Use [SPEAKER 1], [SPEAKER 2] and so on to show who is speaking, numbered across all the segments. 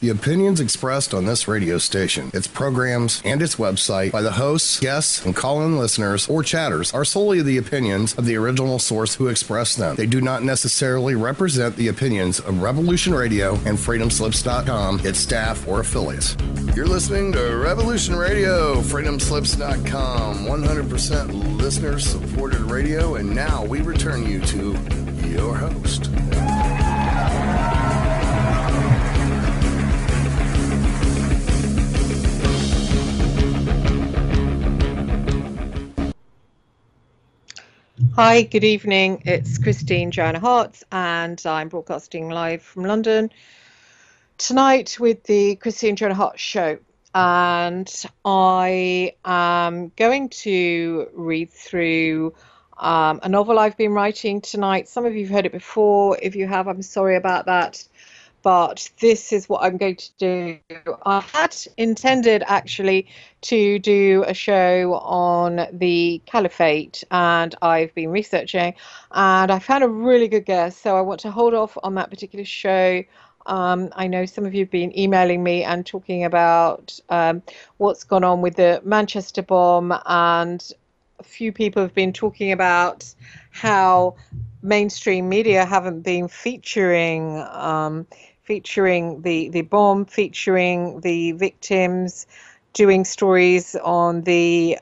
[SPEAKER 1] The opinions expressed on this radio station, its programs, and its website by the hosts, guests, and call-in listeners or chatters are solely the opinions of the original source who expressed them. They do not necessarily represent the opinions of Revolution Radio and freedomslips.com, its staff, or affiliates. You're listening to Revolution Radio, freedomslips.com, 100% listener-supported radio, and now we return you to your host.
[SPEAKER 2] Hi, good evening. It's Christine Joanna Hart, and I'm broadcasting live from London tonight with the Christine Joanna Hart Show. And I am going to read through a novel I've been writing tonight. Some of you have heard it before. If you have, I'm sorry about that. But this is what I'm going to do. I had intended actually to do a show on the Caliphate, and I've been researching, and I found a really good guest. So I want to hold off on that particular show. I know some of you have been emailing me and talking about what's gone on with the Manchester bomb, and a few people have been talking about how mainstream media haven't been featuring the bomb, featuring the victims, doing stories on the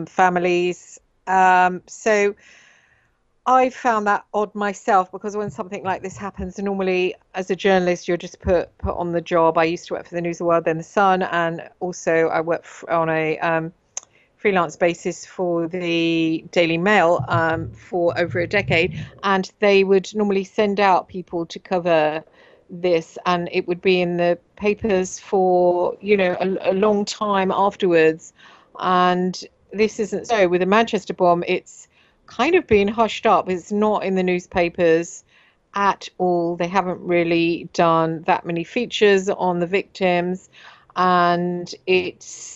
[SPEAKER 2] families. So I found that odd myself, because when something like this happens, normally as a journalist, you're just put on the job. I used to work for the News of the World, then the Sun, and also I work on a freelance basis for the Daily Mail for over a decade, and they would normally send out people to cover this, and it would be in the papers for a long time afterwards. And this isn't so. With the Manchester bomb, it's kind of been hushed up. It's not in the newspapers at all. They haven't really done that many features on the victims, and it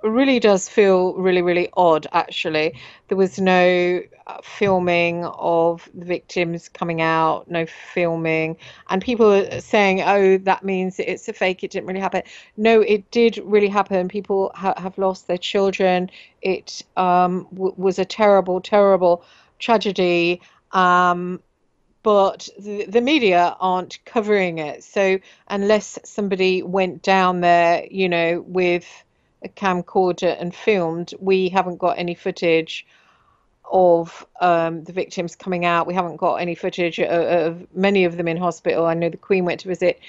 [SPEAKER 2] really does feel really, really odd, actually. There was no filming of the victims coming out, no filming, and people are saying, oh, that means it's a fake, it didn't really happen. No, it did really happen. People have lost their children. It was a terrible, terrible tragedy, but the media aren't covering it. So unless somebody went down there, with a camcorder and filmed, we haven't got any footage of the victims coming out. We haven't got any footage of many of them in hospital. I know the Queen went to visit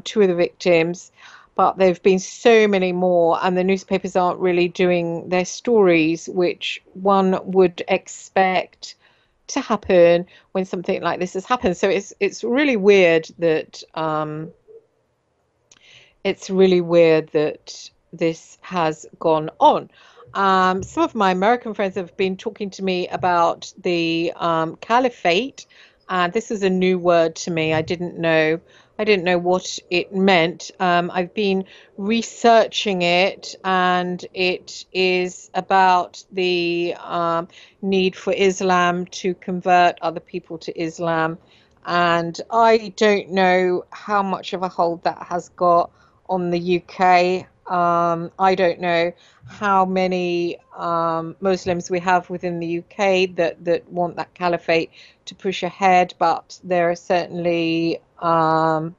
[SPEAKER 2] two of the victims, but there have been so many more, and the newspapers aren't really doing their stories, which one would expect to happen when something like this has happened. So it's really weird that this has gone on. Some of my American friends have been talking to me about the Caliphate, and this is a new word to me. I didn't know what it meant. I've been researching it, and it is about the need for Islam to convert other people to Islam. And I don't know how much of a hold that has got on the UK. I don't know how many Muslims we have within the UK that want that caliphate to push ahead, but there are certainly a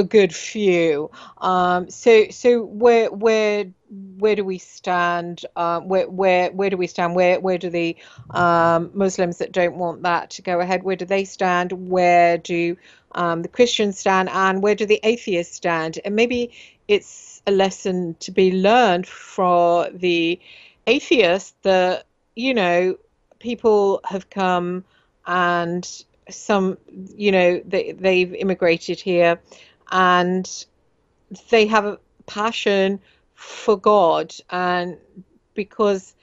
[SPEAKER 2] good few. So where do we stand? Where do we stand? Where do the Muslims that don't want that to go ahead, where do they stand? Where do the Christians stand, and where do the atheists stand? And maybe it's a lesson to be learned for the atheists that, people have come, and some, they've immigrated here, and they have a passion for God, and because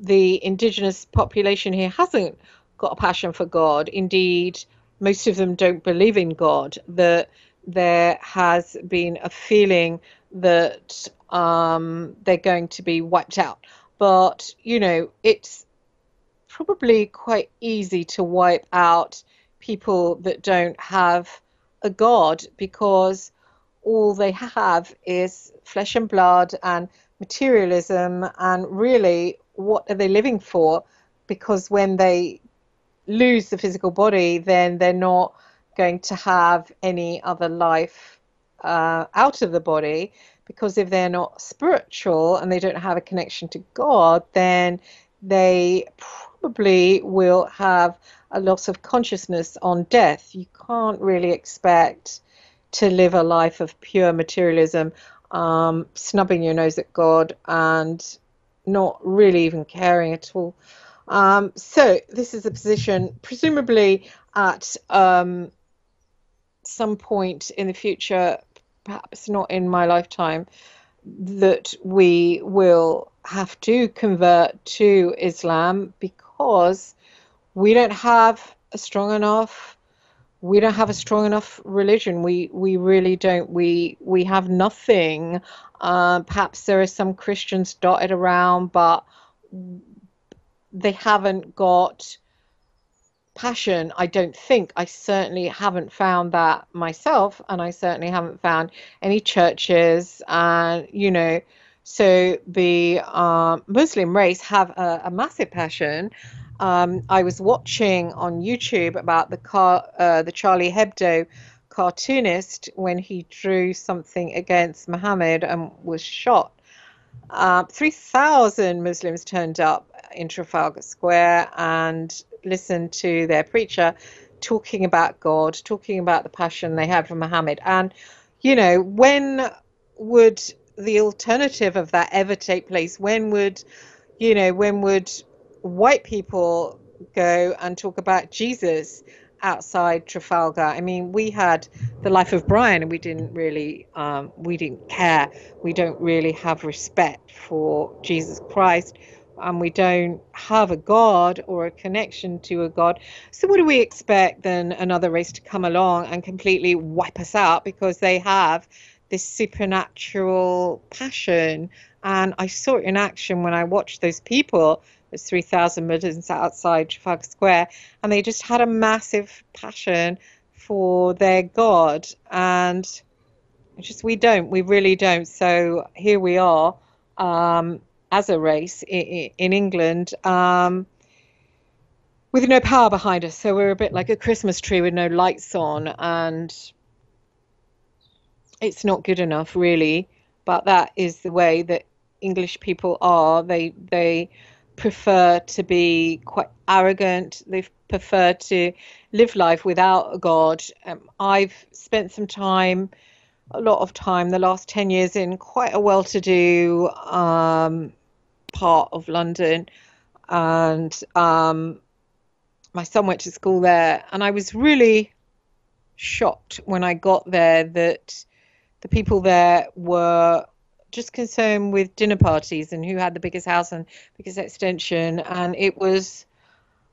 [SPEAKER 2] the indigenous population here hasn't got a passion for God, indeed most of them don't believe in God, that there has been a feeling that they're going to be wiped out. But it's probably quite easy to wipe out people that don't have a God, because all they have is flesh and blood and materialism, and really, what are they living for? Because when they lose the physical body, then they're not going to have any other life out of the body, because if they're not spiritual and they don't have a connection to God, then they probably will have a loss of consciousness on death. You can't really expect to live a life of pure materialism, snubbing your nose at God and not really even caring at all. So this is a position, presumably at some point in the future, perhaps not in my lifetime, that we will have to convert to Islam, because we don't have a strong enough religion. We really don't. We have nothing. Perhaps there are some Christians dotted around, but they haven't got passion, I don't think. I certainly haven't found that myself, and I certainly haven't found any churches. And so the Muslim race have a massive passion. I was watching on YouTube about the Charlie Hebdo cartoonist, when he drew something against Muhammad and was shot. 3,000 Muslims turned up in Trafalgar Square and listened to their preacher talking about God, talking about the passion they had for Muhammad. And, when would the alternative of that ever take place? When would white people go and talk about Jesus outside Trafalgar? I mean, we had The Life of Brian, and we didn't care. We don't really have respect for Jesus Christ, and we don't have a God or a connection to a God. So what do we expect then? Another race to come along and completely wipe us out because they have this supernatural passion? And I saw it in action when I watched those people. There's 3,000 Muslims outside Trafalgar Square, and they just had a massive passion for their God. And we really don't. So here we are, as a race in England, with no power behind us. So we're a bit like a Christmas tree with no lights on, and it's not good enough, really. But that is the way that English people are. They prefer to be quite arrogant. They prefer to live life without a God. I've spent a lot of time, the last 10 years, in quite a well-to-do part of London, and my son went to school there, and I was really shocked when I got there that the people there were just concerned with dinner parties and who had the biggest house and biggest extension. And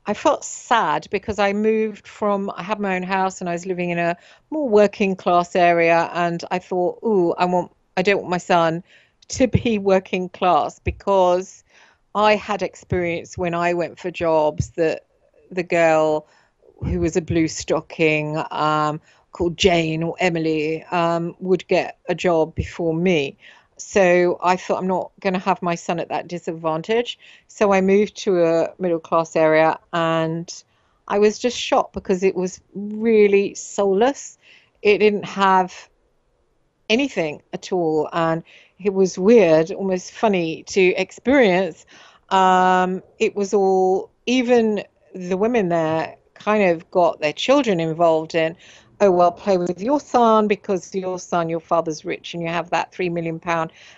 [SPEAKER 2] I felt sad, because I had my own house and I was living in a more working class area, and I thought, I don't want my son to be working class, because I had experience when I went for jobs that the girl who was a blue stocking, called Jane or Emily, would get a job before me. So I thought, I'm not going to have my son at that disadvantage. So I moved to a middle class area, and I was just shocked because it was really soulless. It didn't have anything at all, and it was weird, almost funny to experience. It was all, even the women there kind of got their children involved in, oh, well, play with your son because your father's rich, and you have that £3 million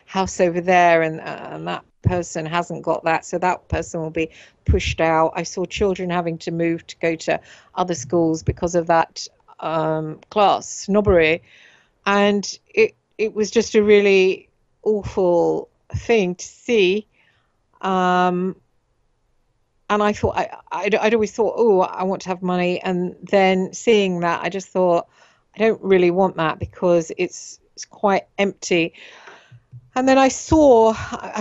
[SPEAKER 2] house over there, and that person hasn't got that, so that person will be pushed out. I saw children having to move to go to other schools because of that class snobbery, and it was just a really awful thing to see. And I thought, I'd always thought, I want to have money. And then seeing that, I just thought, I don't really want that, because it's quite empty. And then I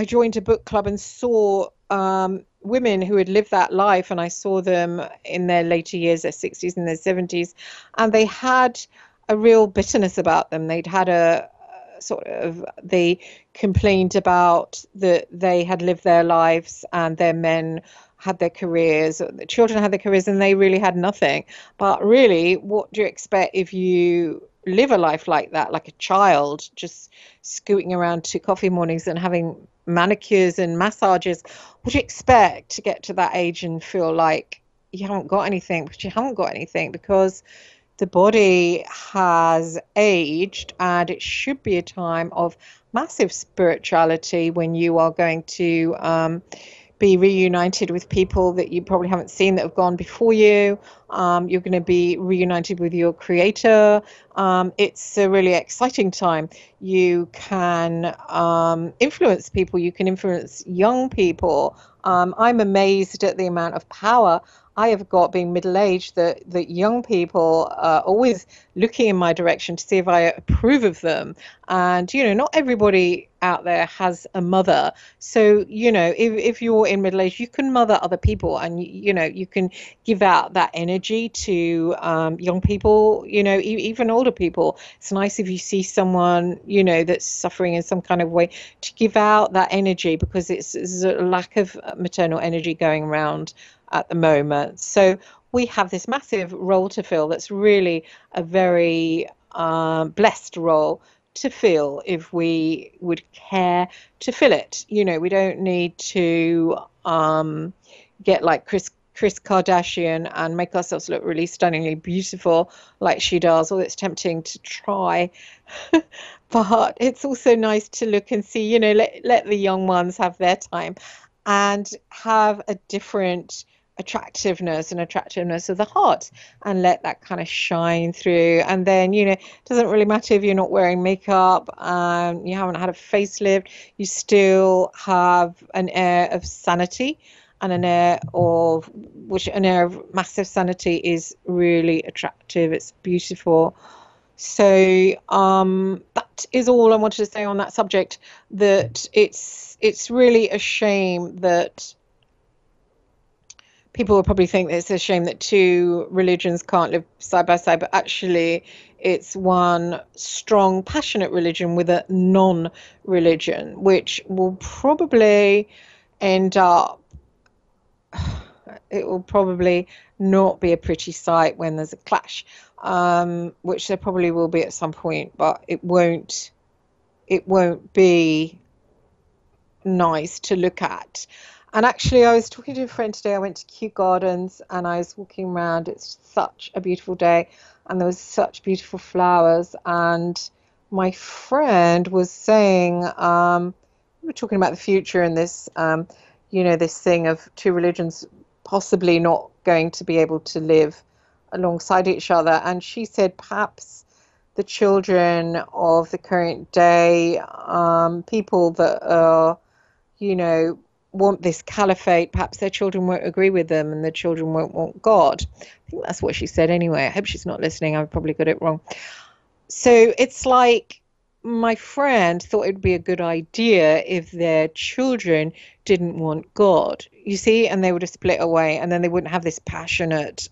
[SPEAKER 2] joined a book club and saw women who had lived that life. And I saw them in their later years, their 60s and their 70s. And they had a real bitterness about them. They'd had a sort of, they complained about that they had lived their lives and their men had their careers, the children had their careers, and they really had nothing. But really, what do you expect if you live a life like that, like a child, just scooting around to coffee mornings and having manicures and massages? What do you expect to get to that age and feel like you haven't got anything? But you haven't got anything because the body has aged, and it should be a time of massive spirituality when you are going to be reunited with people that you probably haven't seen that have gone before you. You're going to be reunited with your creator. It's a really exciting time. You can influence people. You can influence young people. I'm amazed at the amount of power I have got being middle-aged, that young people are always looking in my direction to see if I approve of them. And, not everybody out there has a mother. So, if you're in middle age, you can mother other people, and, you can give out that energy to young people, even older people. It's nice if you see someone, that's suffering in some kind of way, to give out that energy, because it's a lack of maternal energy going around at the moment. So we have this massive role to fill that's really a very blessed role to fill if we would care to fill it. We don't need to get like Chris Kardashian and make ourselves look really stunningly beautiful like she does, although it's tempting to try. But it's also nice to look and see, let the young ones have their time and have a different attractiveness of the heart, and let that kind of shine through. And then, it doesn't really matter if you're not wearing makeup, you haven't had a facelift, you still have an air of sanity, and an air of massive sanity is really attractive. It's beautiful. So that is all I wanted to say on that subject, that it's really a shame that people will probably think that it's a shame that two religions can't live side by side, but actually it's one strong, passionate religion with a non-religion, which will probably end up, it will probably not be a pretty sight when there's a clash, which there probably will be at some point, but it won't be nice to look at. And actually, I was talking to a friend today. I went to Kew Gardens and I was walking around. It's such a beautiful day and there was such beautiful flowers. And my friend was saying, we were talking about the future and this, this thing of two religions possibly not going to be able to live alongside each other. And she said perhaps the children of the current day, people that are, want this caliphate, perhaps their children won't agree with them and their children won't want God. I think that's what she said anyway. I hope she's not listening. I've probably got it wrong. So it's like my friend thought it'd be a good idea if their children didn't want God, you see, and they would have split away, and then they wouldn't have this passionate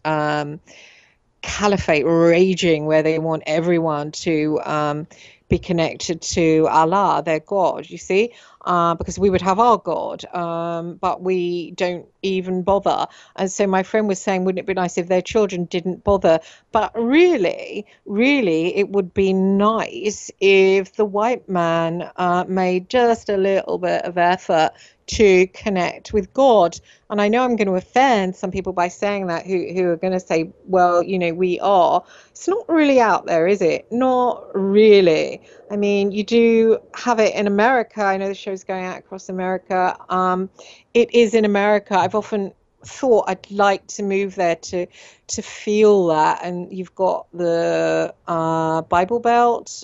[SPEAKER 2] caliphate raging where they want everyone to be connected to Allah, their God, you see, because we would have our God, but we don't even bother. And so my friend was saying, wouldn't it be nice if their children didn't bother? But really, it would be nice if the white man made just a little bit of effort to connect with God. And I know I'm going to offend some people by saying that, who are going to say, well, we are. It's not really out there, is it? Not really. I mean, you do have it in America. I know the show's going out across America. It is in America. I've often thought I'd like to move there to feel that. And you've got the Bible Belt,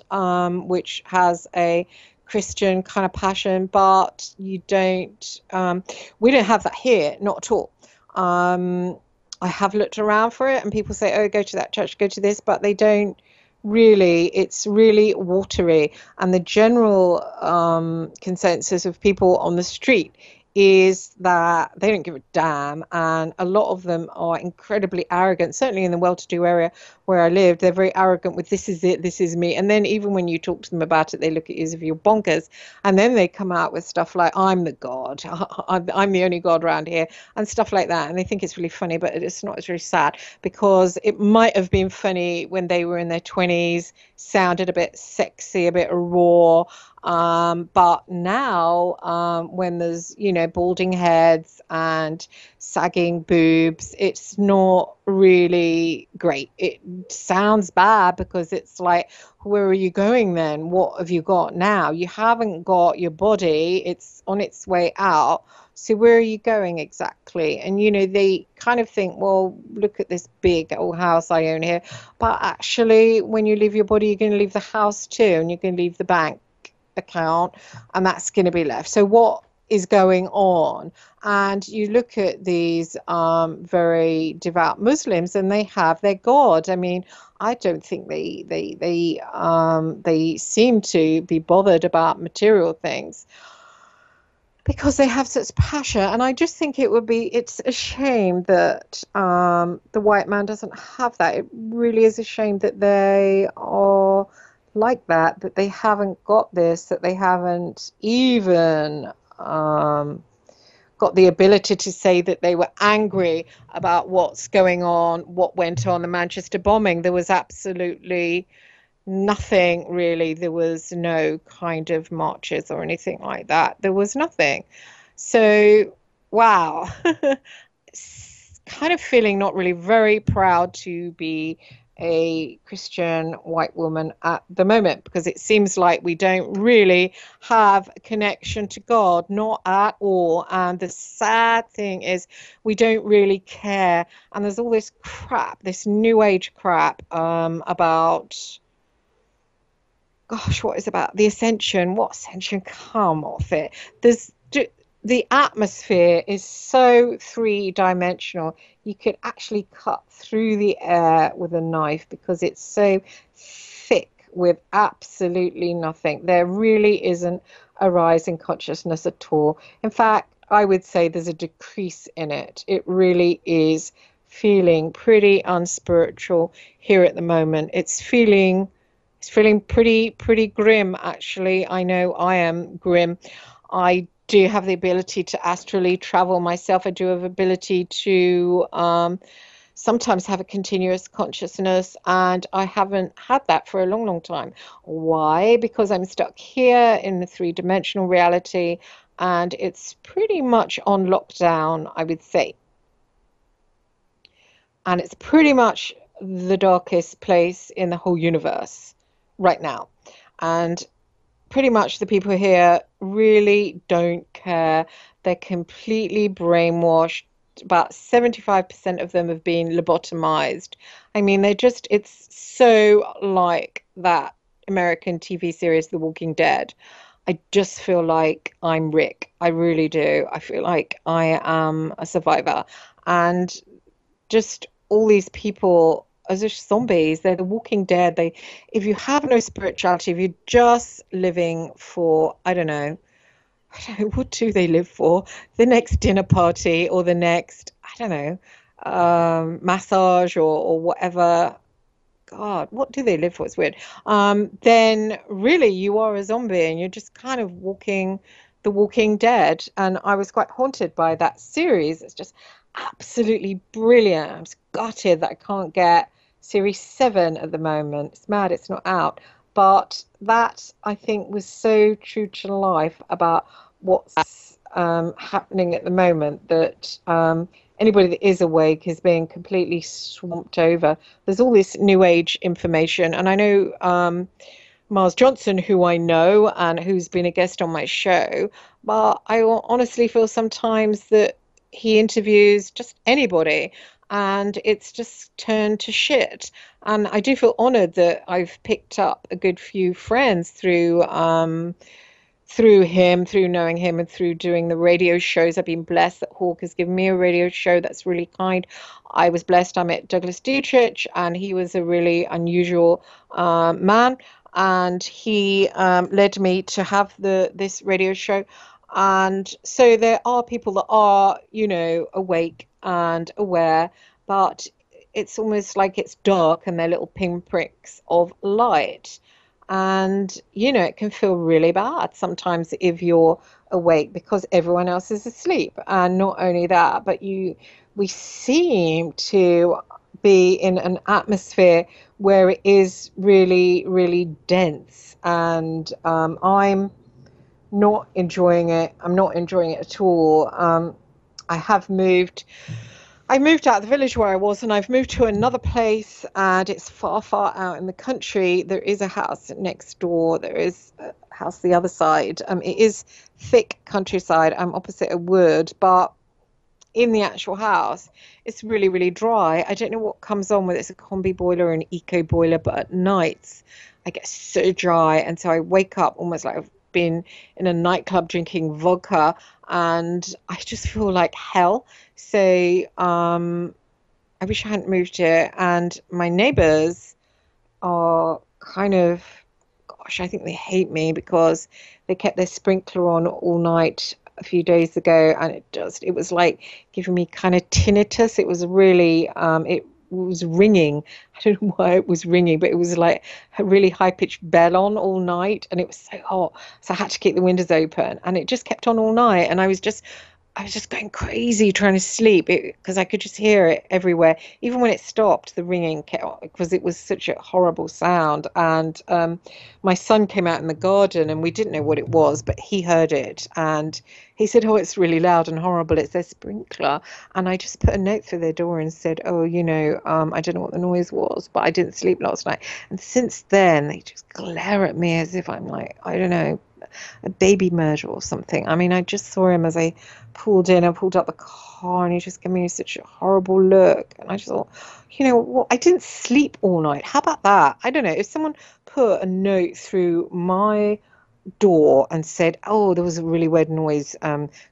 [SPEAKER 2] which has a Christian kind of passion, but we don't have that here, not at all. I have looked around for it and people say, oh, go to that church, go to this, but they don't really. It's really watery, and the general consensus of people on the street is that they don't give a damn, and a lot of them are incredibly arrogant, certainly in the well-to-do area where I lived, they're very arrogant with this is it, this is me. And then even when you talk to them about it, they look at you as if you're bonkers. And then they come out with stuff like, I'm the God, I'm the only God around here, and stuff like that. And they think it's really funny, but it's not. It's really sad, because it might have been funny when they were in their 20s, sounded a bit sexy, a bit raw. But now, when there's, balding heads and sagging boobs, it's not really great. It sounds bad, because it's like, where are you going then? What have you got now? You haven't got your body. It's on its way out. So where are you going exactly? And, they kind of think, well, look at this big old house I own here. But actually, when you leave your body, you're going to leave the house too, and you're going to leave the bank account, and that's going to be left. So what is going on? And you look at these very devout Muslims, and they have their God. I mean, I don't think they seem to be bothered about material things, because they have such passion. And I just think it's a shame that the white man doesn't have that. It really is a shame that they are like that they haven't got this, that they haven't even got the ability to say that they were angry about what's going on, what went on, the Manchester bombing. There was absolutely nothing, really. There was no kind of marches or anything like that. There was nothing. So, wow. Kind of feeling not really very proud to be a Christian white woman at the moment, because it seems like we don't really have a connection to God, not at all. And the sad thing is, we don't really care. And there's all this crap, this new age crap about, gosh, what is about the ascension? What ascension? Come off it. The atmosphere is so three-dimensional. You could actually cut through the air with a knife, because it's so thick with absolutely nothing. There really isn't a rise in consciousness at all. In fact, I would say there's a decrease in it. It really is feeling pretty unspiritual here at the moment. It's feeling pretty grim, actually. I know I am grim. I do have the ability to astrally travel myself. I do have ability to sometimes have a continuous consciousness, and I haven't had that for a long time. Why? Because I'm stuck here in the three-dimensional reality, and it's pretty much on lockdown, I would say. And it's pretty much the darkest place in the whole universe right now. And pretty much the people here really don't care. They're completely brainwashed. About 75% of them have been lobotomized. I mean, it's so like that American TV series, The Walking Dead. I just feel like I'm Rick. I really do. I feel like I am a survivor. And just all these people as just zombies. They're the Walking Dead. If you have no spirituality, if you're just living for, I don't know, what do they live for? The next dinner party, or the next, I don't know, massage, or whatever. God, what do they live for? It's weird. Then really you are a zombie, and you're just kind of walking the Walking Dead. And I was quite haunted by that series. It's just absolutely brilliant. I'm just gutted that I can't get series 7 at the moment. It's mad it's not out. But that, I think, was so true to life about what's happening at the moment, that anybody that is awake is being completely swamped over. There's all this new age information. And I know Miles Johnson, who I know and who's been a guest on my show, but I honestly feel sometimes that he interviews just anybody, and it's just turned to shit. And I do feel honored that I've picked up a good few friends through him, through knowing him, and through doing the radio shows. I've been blessed that Hawk has given me a radio show. That's really kind. I was blessed. I met Douglas Dietrich, and he was a really unusual man, and he led me to have this radio show. And so there are people that are, awake and aware, but it's almost like it's dark and they're little pinpricks of light. And, it can feel really bad sometimes if you're awake because everyone else is asleep. And not only that, but we seem to be in an atmosphere where it is really, really dense. And I'm not enjoying it. I'm not enjoying it at all. I have moved. I moved out of the village where I was, and I've moved to another place, and it's far, far out in the country. There is a house next door. There is a house the other side. It is thick countryside. I'm opposite a wood, but in the actual house, it's really, really dry. I don't know what comes on with it. It's a combi boiler or an eco boiler, but at nights I get so dry, and so I wake up almost like I've been in a nightclub drinking vodka, and I just feel like hell. So I wish I hadn't moved here. And my neighbors are kind of, gosh, I think they hate me because they kept their sprinkler on all night a few days ago, and it was like giving me kind of tinnitus. It was really it was ringing. I don't know why it was ringing, but it was like a really high pitched bell on all night, and it was so hot, so I had to keep the windows open, and it just kept on all night, and I was just going crazy trying to sleep because I could just hear it everywhere. Even when it stopped, the ringing kept, because it was such a horrible sound. And my son came out in the garden, and we didn't know what it was, but he heard it, and he said, "Oh, it's really loud and horrible. It's their sprinkler." And I just put a note through their door and said, "Oh, I don't know what the noise was, but I didn't sleep last night." And since then, they just glare at me as if I'm like, I don't know, a baby murderer or something. I mean, I just saw him as I pulled up the car, and he just gave me such a horrible look. And I just thought, what? I didn't sleep all night. How about that? I don't know. If someone put a note through my door and said, "Oh, there was a really weird noise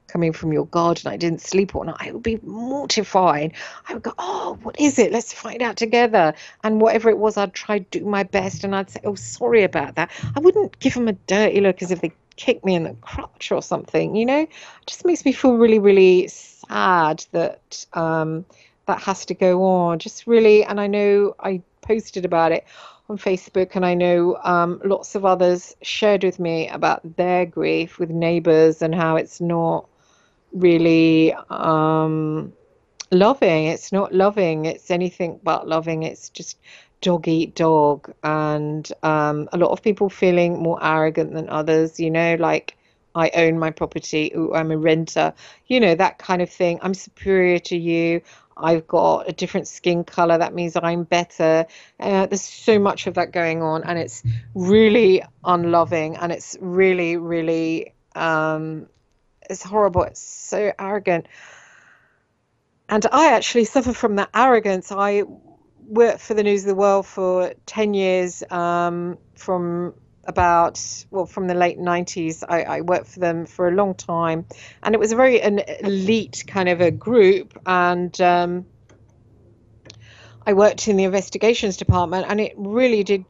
[SPEAKER 2] coming from your garden. I didn't sleep all night," I would be mortified. I would go, "Oh, what is it? Let's find out together." And whatever it was, I'd try to do my best, and I'd say, "Oh, sorry about that." I wouldn't give them a dirty look as if they kicked me in the crotch or something. It just makes me feel really, really sad that that has to go on. Just really, and I know I posted about it on Facebook, and I know lots of others shared with me about their grief with neighbors and how it's not really loving. It's not loving. It's anything but loving. It's just dog eat dog, and a lot of people feeling more arrogant than others. Like, I own my property. Ooh, I'm a renter. That kind of thing. I'm superior to you. I've got a different skin color. That means I'm better. There's so much of that going on, and it's really unloving, and it's really, really, it's horrible. It's so arrogant. And I actually suffer from that arrogance. I worked for the News of the World for 10 years, from the late 90s. I worked for them for a long time, and it was an elite kind of a group. And I worked in the investigations department, and it really did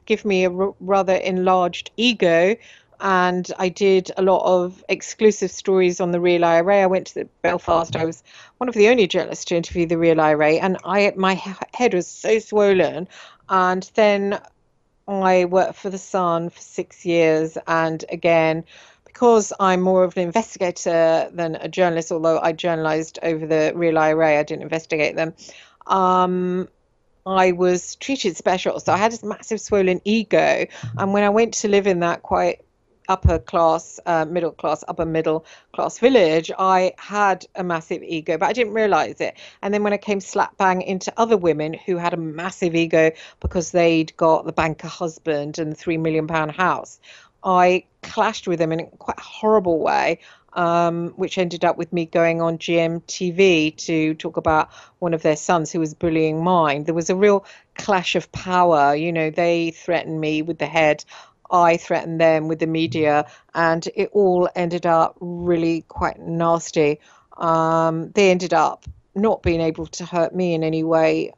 [SPEAKER 2] give me a rather enlarged ego. And I did a lot of exclusive stories on the real IRA. I went to Belfast. I was one of the only journalists to interview the real IRA, and my head was so swollen. And then I worked for The Sun for 6 years, and again, because I'm more of an investigator than a journalist, although I journalised over the real IRA, I didn't investigate them. I was treated special, so I had this massive swollen ego. And when I went to live in that quite upper class, upper middle class village, I had a massive ego, but I didn't realize it. And then when I came slap bang into other women who had a massive ego because they'd got the banker husband and the £3 million house, I clashed with them in quite a horrible way, which ended up with me going on GMTV to talk about one of their sons who was bullying mine. There was a real clash of power. They threatened me with the head. I threatened them with the media, and it all ended up really quite nasty. They ended up not being able to hurt me in any way.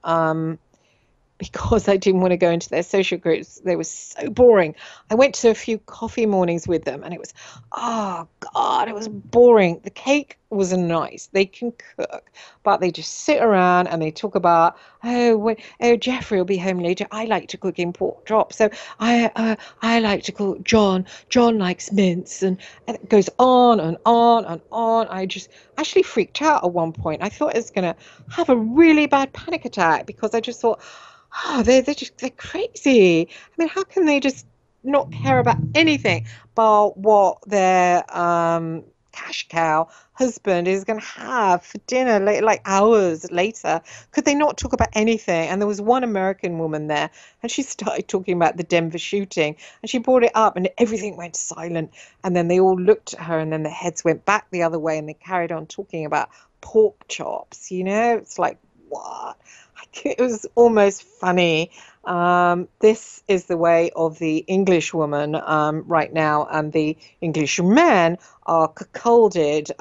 [SPEAKER 2] because I didn't want to go into their social groups. They were so boring. I went to a few coffee mornings with them, and it was, oh God, it was boring. The cake was nice. They can cook, but they just sit around and they talk about, oh, Jeffrey will be home later. I like to cook in pork chops, so I like to cook John. John likes mince, and it goes on and on and on. I just actually freaked out at one point. I thought I was gonna have a really bad panic attack because I just thought, oh, they're crazy. I mean, how can they just not care about anything but what their cash cow husband is going to have for dinner like hours later? Could they not talk about anything? And there was one American woman there, and she started talking about the Denver shooting, and she brought it up, and everything went silent. And then they all looked at her, and then their heads went back the other way, and they carried on talking about pork chops. It's like, what? It was almost funny. This is the way of the English woman right now, and the English men are cuckolded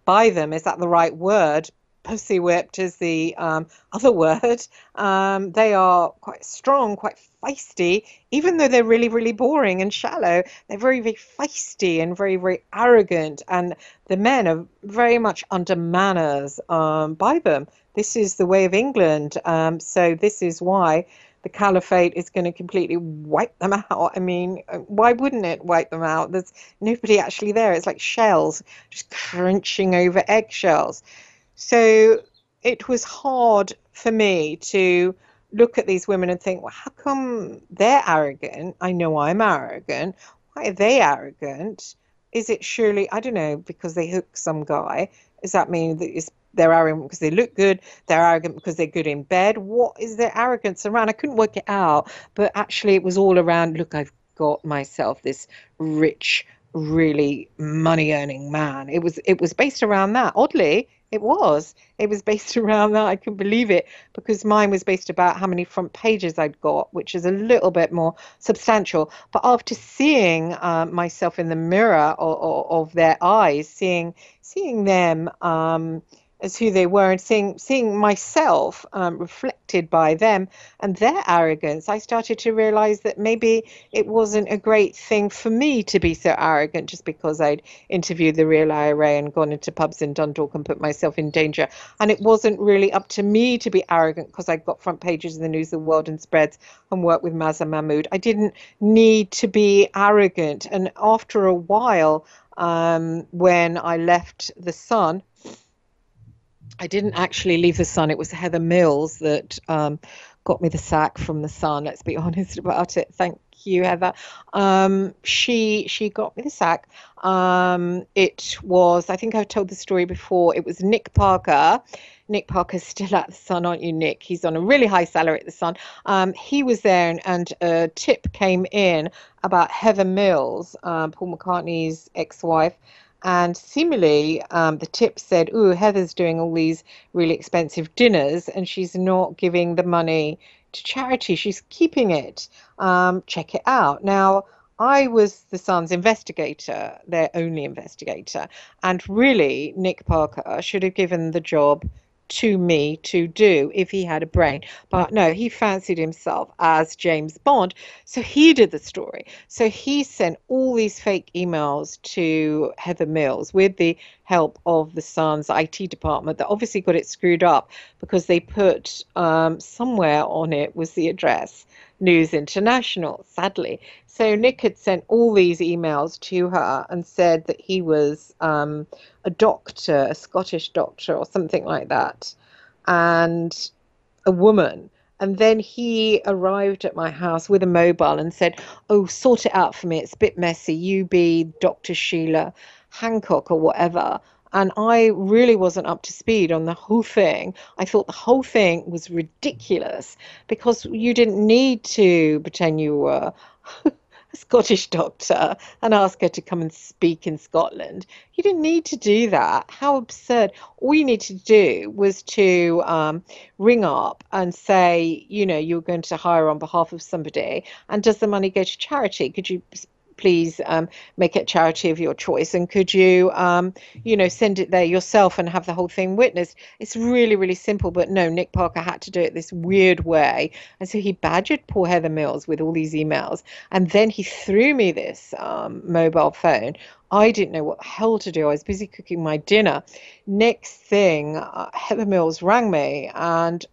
[SPEAKER 2] by them. Is that the right word? Pussy whipped is the other word. They are quite strong, quite feisty, even though they're really, really boring and shallow. They're very, very feisty and very, very arrogant, and the men are very much under manners by them. This is the way of England. So this is why the Caliphate is going to completely wipe them out. I mean, why wouldn't it wipe them out? There's nobody actually there. It's like shells just crunching over eggshells. So it was hard for me to look at these women and think, well, how come they're arrogant? I know I'm arrogant. Why are they arrogant? Is it surely, I don't know, because they hook some guy? Does that mean that they're arrogant because they look good? They're arrogant because they're good in bed? What is their arrogance around? I couldn't work it out, but actually it was all around, look, I've got myself this rich, really money-earning man. It was based around that. Oddly, it was. It was based around that. I couldn't believe it, because mine was based about how many front pages I'd got, which is a little bit more substantial. But after seeing myself in the mirror of their eyes, seeing them as who they were, and seeing myself reflected by them and their arrogance, I started to realize that maybe it wasn't a great thing for me to be so arrogant just because I'd interviewed the Real IRA and gone into pubs in Dundalk and put myself in danger. And it wasn't really up to me to be arrogant because I got front pages in the News of the World and Spreads and worked with Mazza Mahmood. I didn't need to be arrogant. And after a while, when I left The Sun, I didn't actually leave The Sun. It was Heather Mills that got me the sack from The Sun. Let's be honest about it. Thank you, Heather. She got me the sack. It was, I think I've told the story before, it was Nick Parker. Nick Parker's still at The Sun, aren't you, Nick? He's on a really high salary at The Sun. He was there, and a tip came in about Heather Mills, Paul McCartney's ex-wife. And seemingly, the tip said, "Ooh, Heather's doing all these really expensive dinners, and she's not giving the money to charity. She's keeping it. Check it out." Now, I was The Sun's investigator, their only investigator, and really, Nick Parker should have given the job to me to do if he had a brain. But no, he fancied himself as James Bond, so he did the story. So he sent all these fake emails to Heather Mills with the help of The Sun's IT department that obviously got it screwed up because they put somewhere on it was the address News International, sadly. So Nick had sent all these emails to her and said that he was a doctor, a Scottish doctor or something like that, and a woman. And then he arrived at my house with a mobile and said, "Oh, sort it out for me. It's a bit messy. You be Dr. Sheila Hancock or whatever." And I really wasn't up to speed on the whole thing. I thought the whole thing was ridiculous because you didn't need to pretend you were a Scottish doctor and ask her to come and speak in Scotland. You didn't need to do that. How absurd. All you need to do was to ring up and say, you're going to hire on behalf of somebody, and does the money go to charity? Could you please make it charity of your choice, and could you send it there yourself and have the whole thing witnessed. It's really, really simple, but no, Nick Parker had to do it this weird way, and so he badgered poor Heather Mills with all these emails, and then he threw me this mobile phone. I didn't know what the hell to do. I was busy cooking my dinner. Next thing, Heather Mills rang me, and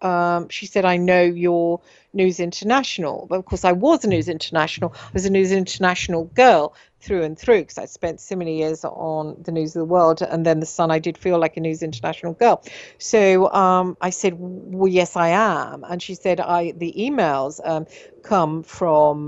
[SPEAKER 2] she said, I know you're News International. But of course, I was a News International. I was a News International girl through and through, because I spent so many years on the News of the World, and then the Sun. I did feel like a News International girl. So I said, well, yes, I am. And she said, the emails come from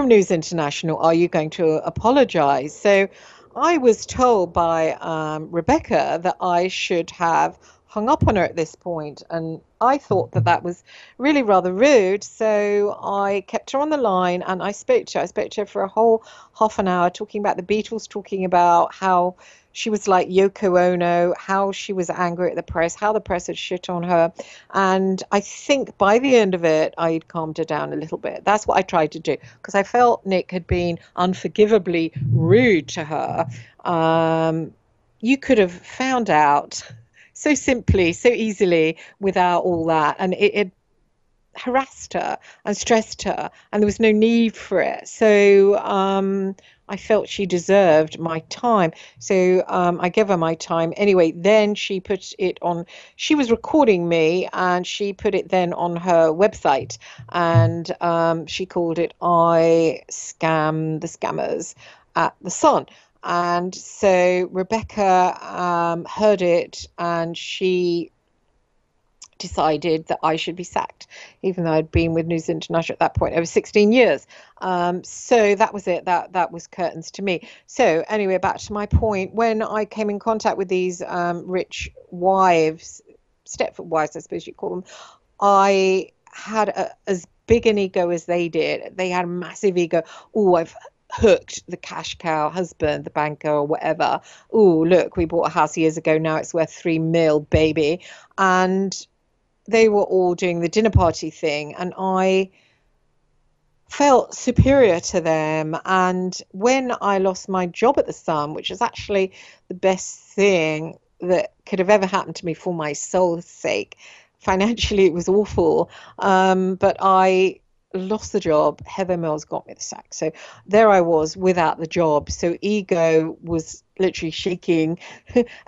[SPEAKER 2] News International. Are you going to apologize? So I was told by Rebecca that I should have hung up on her at this point, and I thought that was really rather rude. So I kept her on the line, and I spoke to her for a whole half an hour, talking about the Beatles, talking about how she was like Yoko Ono, how she was angry at the press, how the press had shit on her. And I think by the end of it, I'd calmed her down a little bit. That's what I tried to do, because I felt Nick had been unforgivably rude to her. You could have found out so simply, so easily, without all that. And it harassed her and stressed her, and there was no need for it. So I felt she deserved my time. So I gave her my time. Anyway, then she put it on, she was recording me, and she put it then on her website, and she called it I Scam the Scammers at the Sun. And so Rebecca heard it, and she decided that I should be sacked, even though I'd been with News International at that point over 16 years. So that was it. That was curtains to me. So anyway, back to my point. When I came in contact with these rich wives, Stepford wives, I suppose you call them, I had as big an ego as they did. They had a massive ego. Oh, I've hooked the cash cow husband, the banker or whatever. Oh, look, we bought a house years ago. Now it's worth 3 mil, baby. And they were all doing the dinner party thing, and I felt superior to them. And when I lost my job at the Sun, which is actually the best thing that could have ever happened to me for my soul's sake, financially it was awful, but I lost the job. Heather Mills got me the sack. So there I was without the job. So ego was literally shaking.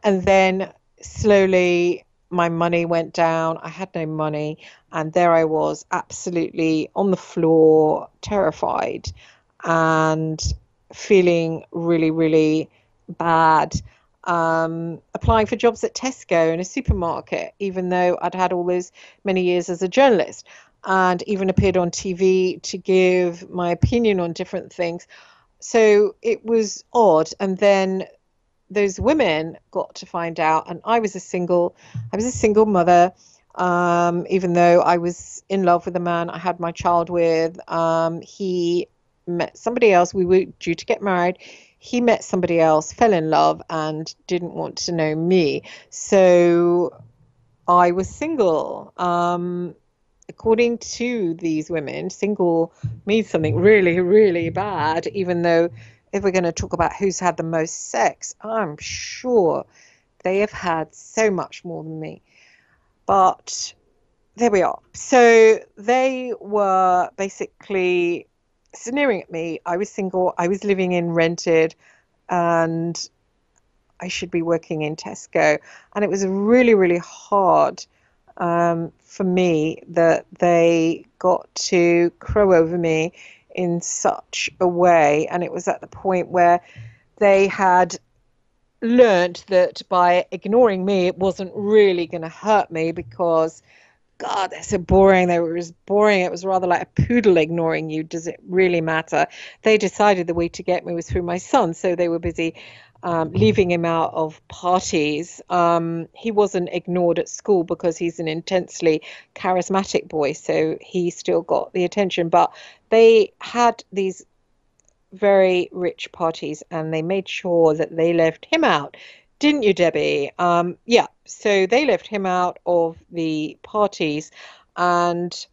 [SPEAKER 2] And then slowly my money went down. I had no money. And there I was, absolutely on the floor, terrified and feeling really, really bad. Applying for jobs at Tesco in a supermarket, even though I'd had all those many years as a journalist, and even appeared on TV to give my opinion on different things. So it was odd. And then those women got to find out, and I was a single mother, even though I was in love with the man I had my child with. He met somebody else. We were due to get married. He met somebody else, fell in love, and didn't want to know me. So I was single. According to these women, single means something really, really bad, even though if we're going to talk about who's had the most sex, I'm sure they have had so much more than me. But there we are. So they were basically sneering at me. I was single. I was living in rented, and I should be working in Tesco. And it was really, really hard for me that they got to crow over me in such a way. And it was at the point where they had learned that by ignoring me, it wasn't really going to hurt me, because God, they're so boring. They were as boring. It was rather like a poodle ignoring you. Does it really matter? They decided the way to get me was through my son. So they were busy leaving him out of parties. He wasn't ignored at school because he's an intensely charismatic boy. So he still got the attention. But they had these very rich parties, and they made sure that they left him out. Didn't you, Debbie? Yeah. So they left him out of the parties, and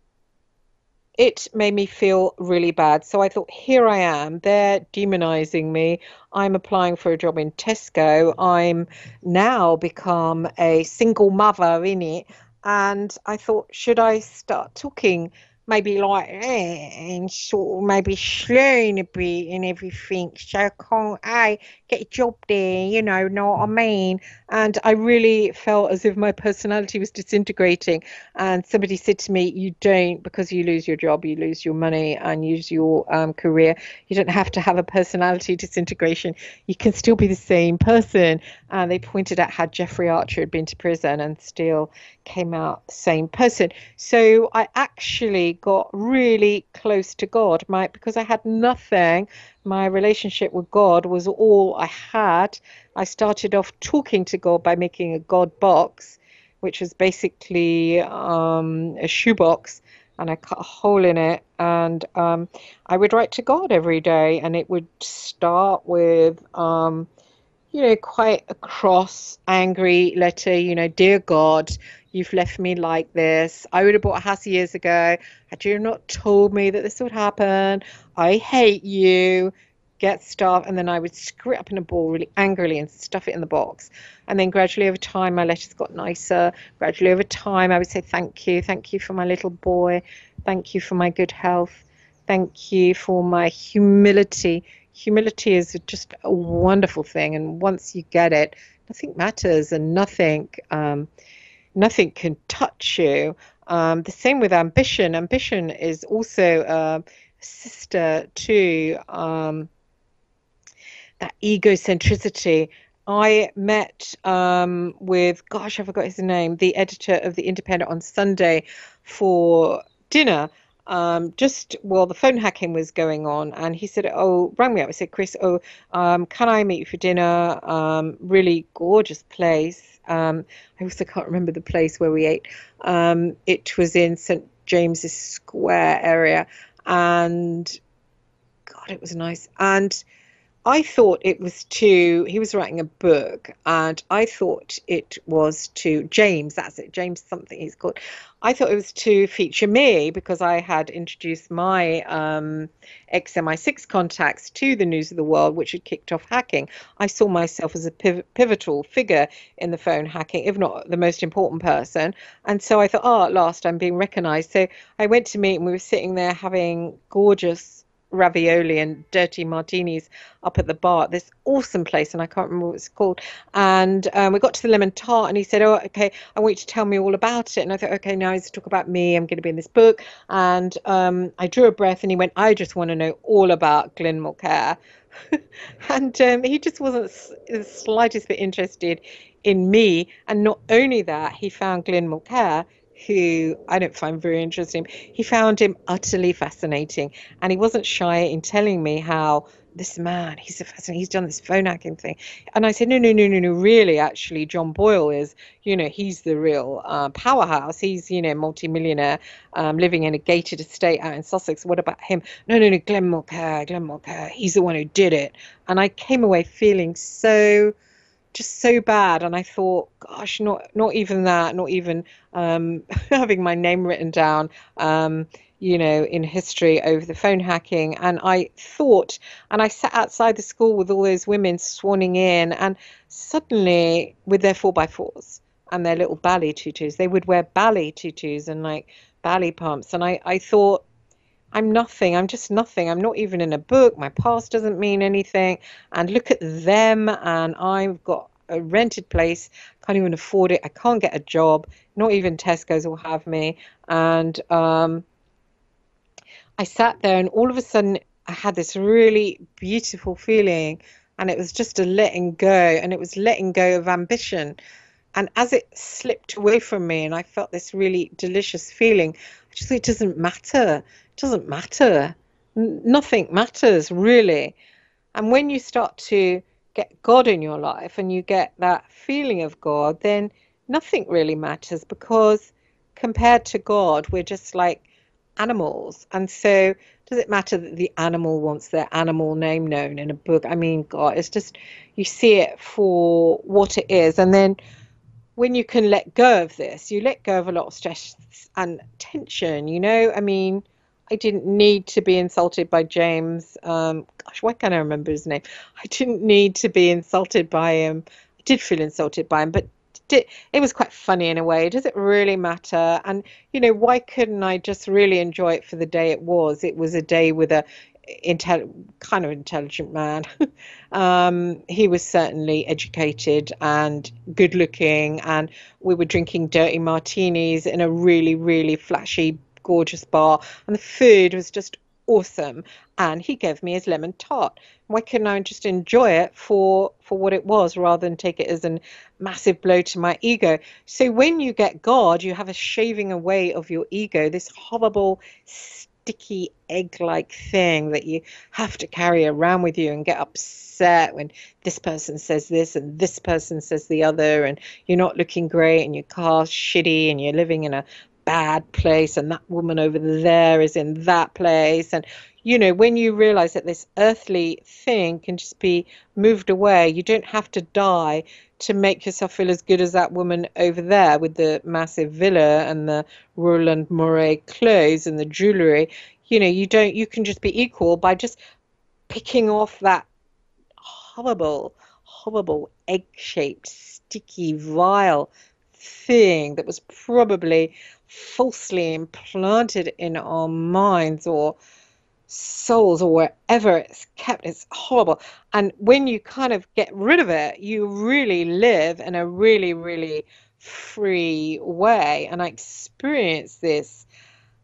[SPEAKER 2] it made me feel really bad. So I thought, here I am, they're demonizing me. I'm applying for a job in Tesco. I'm now become a single mother in it. And I thought, should I start talking maybe like and sort of maybe slurring a bit and everything? So can't I get a job there? Know what I mean? And I really felt as if my personality was disintegrating. And somebody said to me, you don't, because you lose your job, you lose your money and use your career. You don't have to have a personality disintegration. You can still be the same person. And they pointed out how Jeffrey Archer had been to prison and still came out the same person. So I actually got really close to God, because I had nothing. My relationship with God was all I had. I started off talking to God by making a God box, which was basically a shoebox, and I cut a hole in it, and I would write to God every day, and it would start with quite a cross, angry letter, dear God, you've left me like this. I would have bought a house years ago. Had you not told me that this would happen? I hate you. Get stuff. And then I would screw it up in a ball really angrily and stuff it in the box. And then gradually over time, my letters got nicer. Gradually over time, I would say, thank you. Thank you for my little boy. Thank you for my good health. Thank you for my humility. Humility is just a wonderful thing, and once you get it, nothing matters, and nothing can touch you. The same with ambition. Ambition is also a sister to that egocentricity. I met with, gosh, I forgot his name, the editor of The Independent on Sunday for dinner. Just while the phone hacking was going on, and he said, rang me up. I said, Chris, can I meet you for dinner? Really gorgeous place. I also can't remember the place where we ate. It was in St. James's Square area, and God, it was nice. And I thought it was he was writing a book, and I thought it was to James, that's it, James something he's called. I thought it was to feature me because I had introduced my XMI6 contacts to the News of the World, which had kicked off hacking. I saw myself as a pivotal figure in the phone hacking, if not the most important person. And so I thought, at last I'm being recognized. So I went to meet, and we were sitting there having gorgeous ravioli and dirty martinis up at the bar at this awesome place, and I can't remember what it's called. And we got to the lemon tart, and he said, okay, I want you to tell me all about it. And I thought, okay, now he's talk about me, I'm going to be in this book. And I drew a breath, and he went, I just want to know all about Glenn Mulcair. And he just wasn't the slightest bit interested in me. And not only that, he found Glenn Mulcair, who I don't find very interesting. He found him utterly fascinating, and he wasn't shy in telling me how this man, he's done this phone hacking thing. And I said, no, really, actually, John Boyle is, he's the real powerhouse. He's, multimillionaire, living in a gated estate out in Sussex. What about him? No, Glenn Mulcair, he's the one who did it. And I came away feeling just so bad, and I thought, gosh, not even that, not even having my name written down in history over the phone hacking. And I thought, and I sat outside the school with all those women swanning in, and suddenly with their 4x4s and their little ballet tutus, they would wear ballet tutus and like ballet pumps, and I thought, I'm nothing. I'm just nothing. I'm not even in a book. My past doesn't mean anything. And look at them. And I've got a rented place. Can't even afford it. I can't get a job. Not even Tesco's will have me. And I sat there, and all of a sudden I had this really beautiful feeling. And it was just a letting go. And it was letting go of ambition. And as it slipped away from me, and I felt this really delicious feeling, I just thought, it doesn't matter. It doesn't matter. Nothing matters, really. And when you start to get God in your life and you get that feeling of God, then nothing really matters, because compared to God, we're just like animals. And so does it matter that the animal wants their animal name known in a book? I mean, God, it's just, you see it for what it is. And then when you can let go of this, you let go of a lot of stress and tension, I mean, I didn't need to be insulted by James. Gosh, why can't I remember his name? I didn't need to be insulted by him. I did feel insulted by him, but it was quite funny in a way. Does it really matter? And, why couldn't I just really enjoy it for the day it was? It was a day with a kind of intelligent man. He was certainly educated and good looking, and we were drinking dirty martinis in a really, really flashy, gorgeous bar, and the food was just awesome. And he gave me his lemon tart. Why couldn't I just enjoy it for what it was, rather than take it as a massive blow to my ego? So when you get God, you have a shaving away of your ego, this horrible, sticky egg-like thing that you have to carry around with you and get upset when this person says this and this person says the other, and you're not looking great and your car's shitty and you're living in a bad place and that woman over there is in that place. And when you realize that this earthly thing can just be moved away, you don't have to die to make yourself feel as good as that woman over there with the massive villa and the Roland Mouret clothes and the jewelry. You can just be equal by just picking off that horrible, horrible egg-shaped, sticky, vile thing that was probably falsely implanted in our minds or souls or wherever it's kept. It's horrible. And when you kind of get rid of it, you really live in a really, really free way. And I experienced this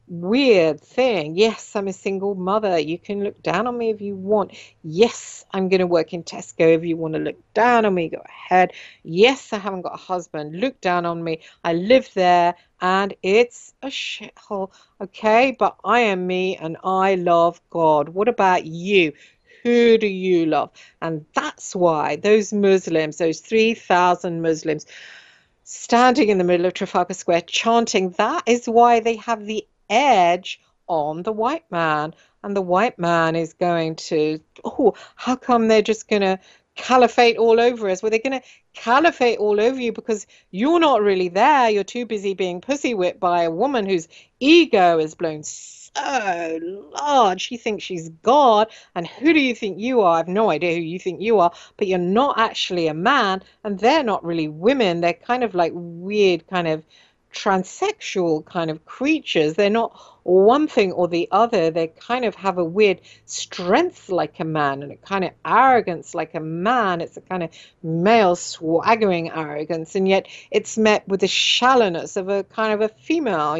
[SPEAKER 2] weird thing. Yes, I'm a single mother. You can look down on me if you want. Yes, I'm going to work in Tesco. If you want to look down on me, go ahead. Yes, I haven't got a husband. Look down on me. I live there and it's a shithole. Okay, but I am me and I love God. What about you? Who do you love? And that's why those Muslims, those 3,000 Muslims standing in the middle of Trafalgar Square chanting, that is why they have the edge on the white man. And the white man is going to, oh, how come they're just going to caliphate all over us? Well, they're going to caliphate all over you because you're not really there. You're too busy being pussy whipped by a woman whose ego is blown so large. She thinks she's God. And who do you think you are? I have no idea who you think you are, but you're not actually a man. And they're not really women. They're kind of like weird kind of transsexual kind of creatures. They're not one thing or the other. They kind of have a weird strength like a man and a kind of arrogance like a man. It's a kind of male swaggering arrogance, and yet it's met with the shallowness of a kind of a female,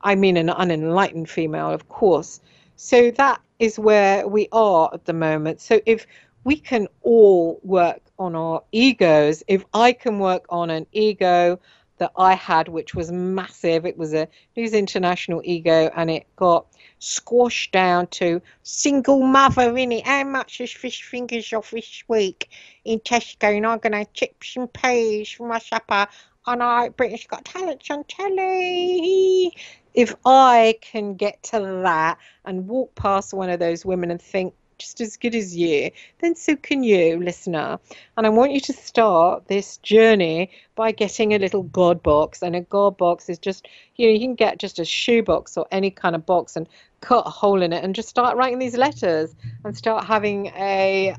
[SPEAKER 2] I mean an unenlightened female, of course. So that is where we are at the moment. So if we can all work on our egos, if I can work on an ego that I had, which was massive. It was a news international ego, and it got squashed down to single mother in it. How much is fish fingers off this week in Tesco? And I'm gonna have chips and peas for my supper. And British Got Talents on telly. If I can get to that and walk past one of those women and think, just as good as you, then so can you, listener. And I want you to start this journey by getting a little God box. And a God box is just, you can get just a shoebox or any kind of box and cut a hole in it and just start writing these letters and start having a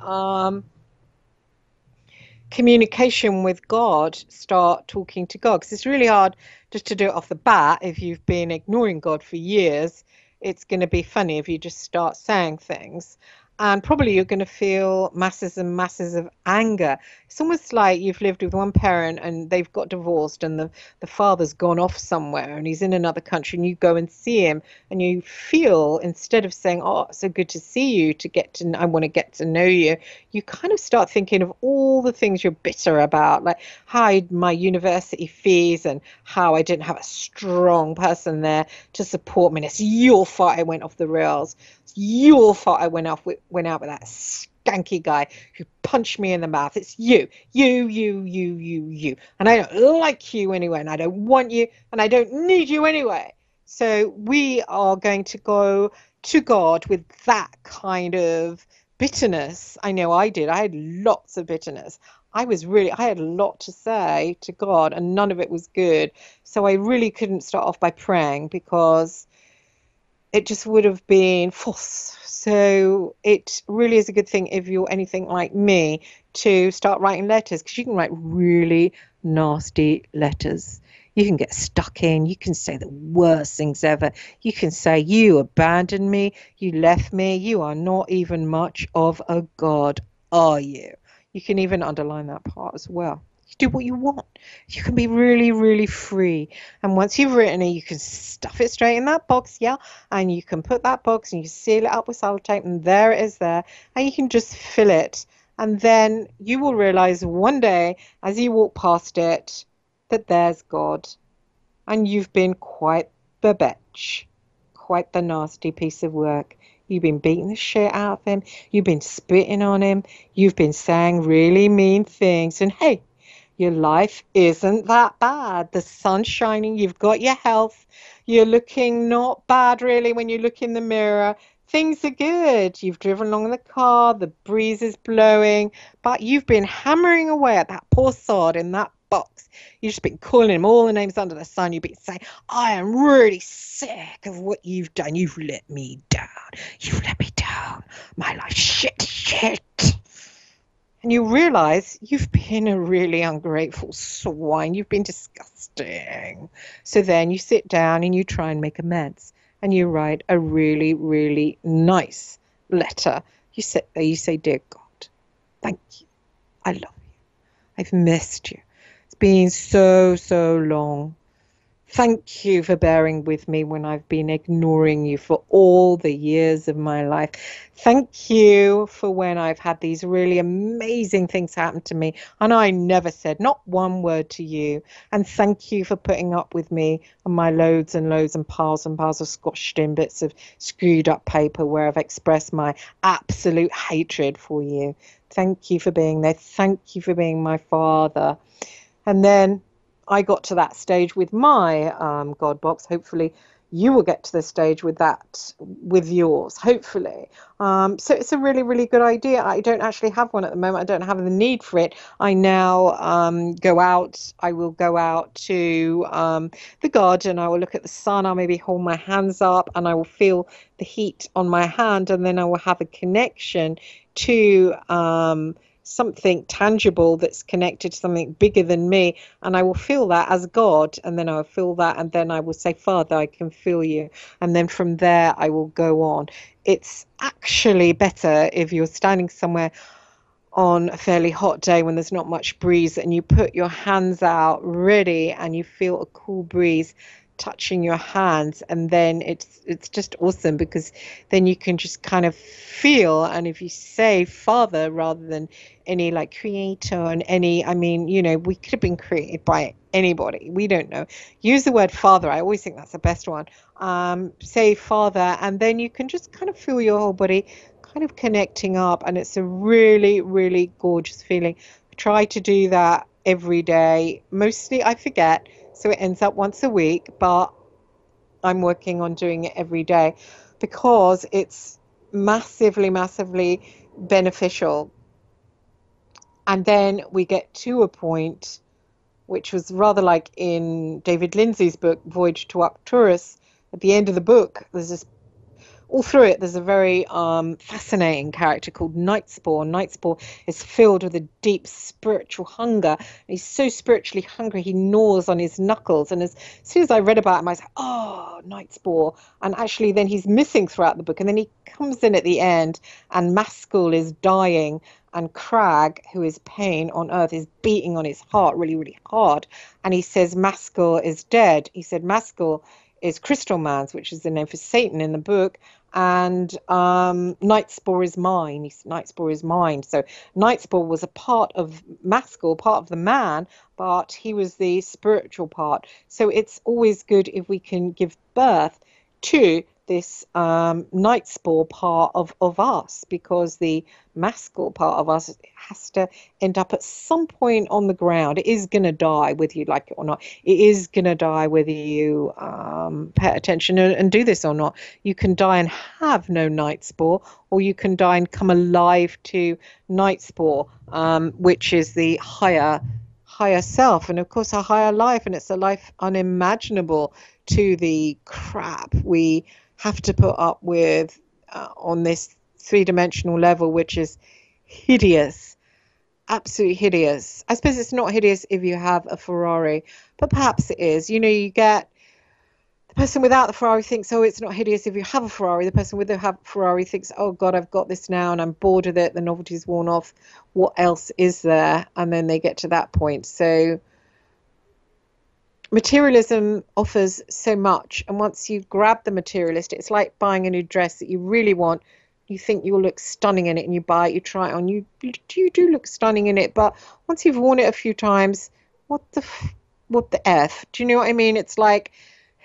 [SPEAKER 2] communication with God. Start talking to God, because it's really hard just to do it off the bat. If you've been ignoring God for years, it's going to be funny if you just start saying things. And probably you're going to feel masses and masses of anger. It's almost like you've lived with one parent and they've got divorced, and the father's gone off somewhere and he's in another country, and you go and see him and you feel, instead of saying, oh, it's so good to see you, I want to get to know you, you kind of start thinking of all the things you're bitter about, like how my university fees and how I didn't have a strong person there to support me. And it's your fault I went off the rails. It's your fault I went out with that skanky guy who punched me in the mouth. It's you. And I don't like you anyway, and I don't want you, and I don't need you anyway. So we are going to go to God with that kind of bitterness. I know I did. I had lots of bitterness. I had a lot to say to God, and none of it was good. So I really couldn't start off by praying, because it just would have been false. So it really is a good thing if you're anything like me to start writing letters, because you can write really nasty letters. You can get stuck in. You can say the worst things ever. You can say, you abandoned me. You left me. You are not even much of a god, are you? You can even underline that part as well. You do what you want. You can be really, really free. And once you've written it, you can stuff it straight in that box, yeah? And you can put that box and you seal it up with sellotape, and there it is there. And you can just fill it. And then you will realize one day as you walk past it that there's God. And you've been quite the bitch, quite the nasty piece of work. You've been beating the shit out of him. You've been spitting on him. You've been saying really mean things. And hey, your life isn't that bad. The sun's shining. You've got your health. You're looking not bad, really, when you look in the mirror. Things are good. You've driven along in the car. The breeze is blowing. But you've been hammering away at that poor sod in that box. You've just been calling him all the names under the sun. You've been saying, I am really sick of what you've done. You've let me down. You've let me down. My life's shit. And you realize you've been a really ungrateful swine. You've been disgusting. So then you sit down and you try and make amends. And you write a really, really nice letter. You sit there, you say, dear God, thank you. I love you. I've missed you. It's been so, so long. Thank you for bearing with me when I've been ignoring you for all the years of my life. Thank you for when I've had these really amazing things happen to me and I never said not one word to you. And thank you for putting up with me on my loads and loads and piles of scotched in bits of screwed up paper where I've expressed my absolute hatred for you. Thank you for being there. Thank you for being my father. And then I got to that stage with my God box. Hopefully you will get to the stage with that, with yours, hopefully. So it's a really, really good idea. I don't actually have one at the moment. I don't have the need for it. I now go out. I will go out to the garden. I will look at the sun. I'll maybe hold my hands up and I will feel the heat on my hand. And then I will have a connection to something tangible that's connected to something bigger than me, and I will feel that as God, and then I will feel that, and then I will say, Father, I can feel you, and then from there I will go on. It's actually better if you're standing somewhere on a fairly hot day when there's not much breeze and you put your hands out ready and you feel a cool breeze touching your hands, and then it's just awesome, because then you can just kind of feel, and if you say Father rather than any like creator and any, I mean, you know, we could have been created by anybody, we don't know. Use the word Father. I always think that's the best one. Say Father, and then you can just kind of feel your whole body kind of connecting up, and it's a really, really gorgeous feeling. Try to do that every day. Mostly I forget, so it ends up once a week, but I'm working on doing it every day because it's massively, massively beneficial. And then we get to a point, which was rather like in David Lindsay's book, Voyage to Arcturus. At the end of the book, there's this, all through it, there's a very fascinating character called Nightspore. Nightspore is filled with a deep spiritual hunger. He's so spiritually hungry, he gnaws on his knuckles. And as soon as I read about him, I was like, oh, Nightspore. And actually then he's missing throughout the book. And then he comes in at the end, and Maskell is dying. And Crag, who is pain on earth, is beating on his heart really, really hard. And he says Maskell is dead. He said Maskell is Crystal Man's, which is the name for Satan in the book, and Nightspore is mine. Nightspore is mine. So Nightspore was a part of Maskell, part of the man, but he was the spiritual part. So it's always good if we can give birth to this Nightspore part of us, because the Maskell part of us has to end up at some point on the ground. It is going to die, whether you like it or not. It is going to die whether you pay attention and do this or not. You can die and have no Nightspore, or you can die and come alive to Nightspore, which is the higher self, and of course a higher life, and it's a life unimaginable to the crap we have to put up with on this three-dimensional level, which is hideous, absolutely hideous. I suppose it's not hideous if you have a Ferrari, but perhaps it is. You know, you get the person without the Ferrari thinks, oh, it's not hideous if you have a Ferrari. The person with the Ferrari thinks, oh, God, I've got this now and I'm bored with it. The novelty's worn off. What else is there? And then they get to that point. So materialism offers so much. And once you grab the materialist, it's like buying a new dress that you really want. You think you'll look stunning in it and you buy it, you try it on. You do look stunning in it. But once you've worn it a few times, what the F? Do you know what I mean? It's like,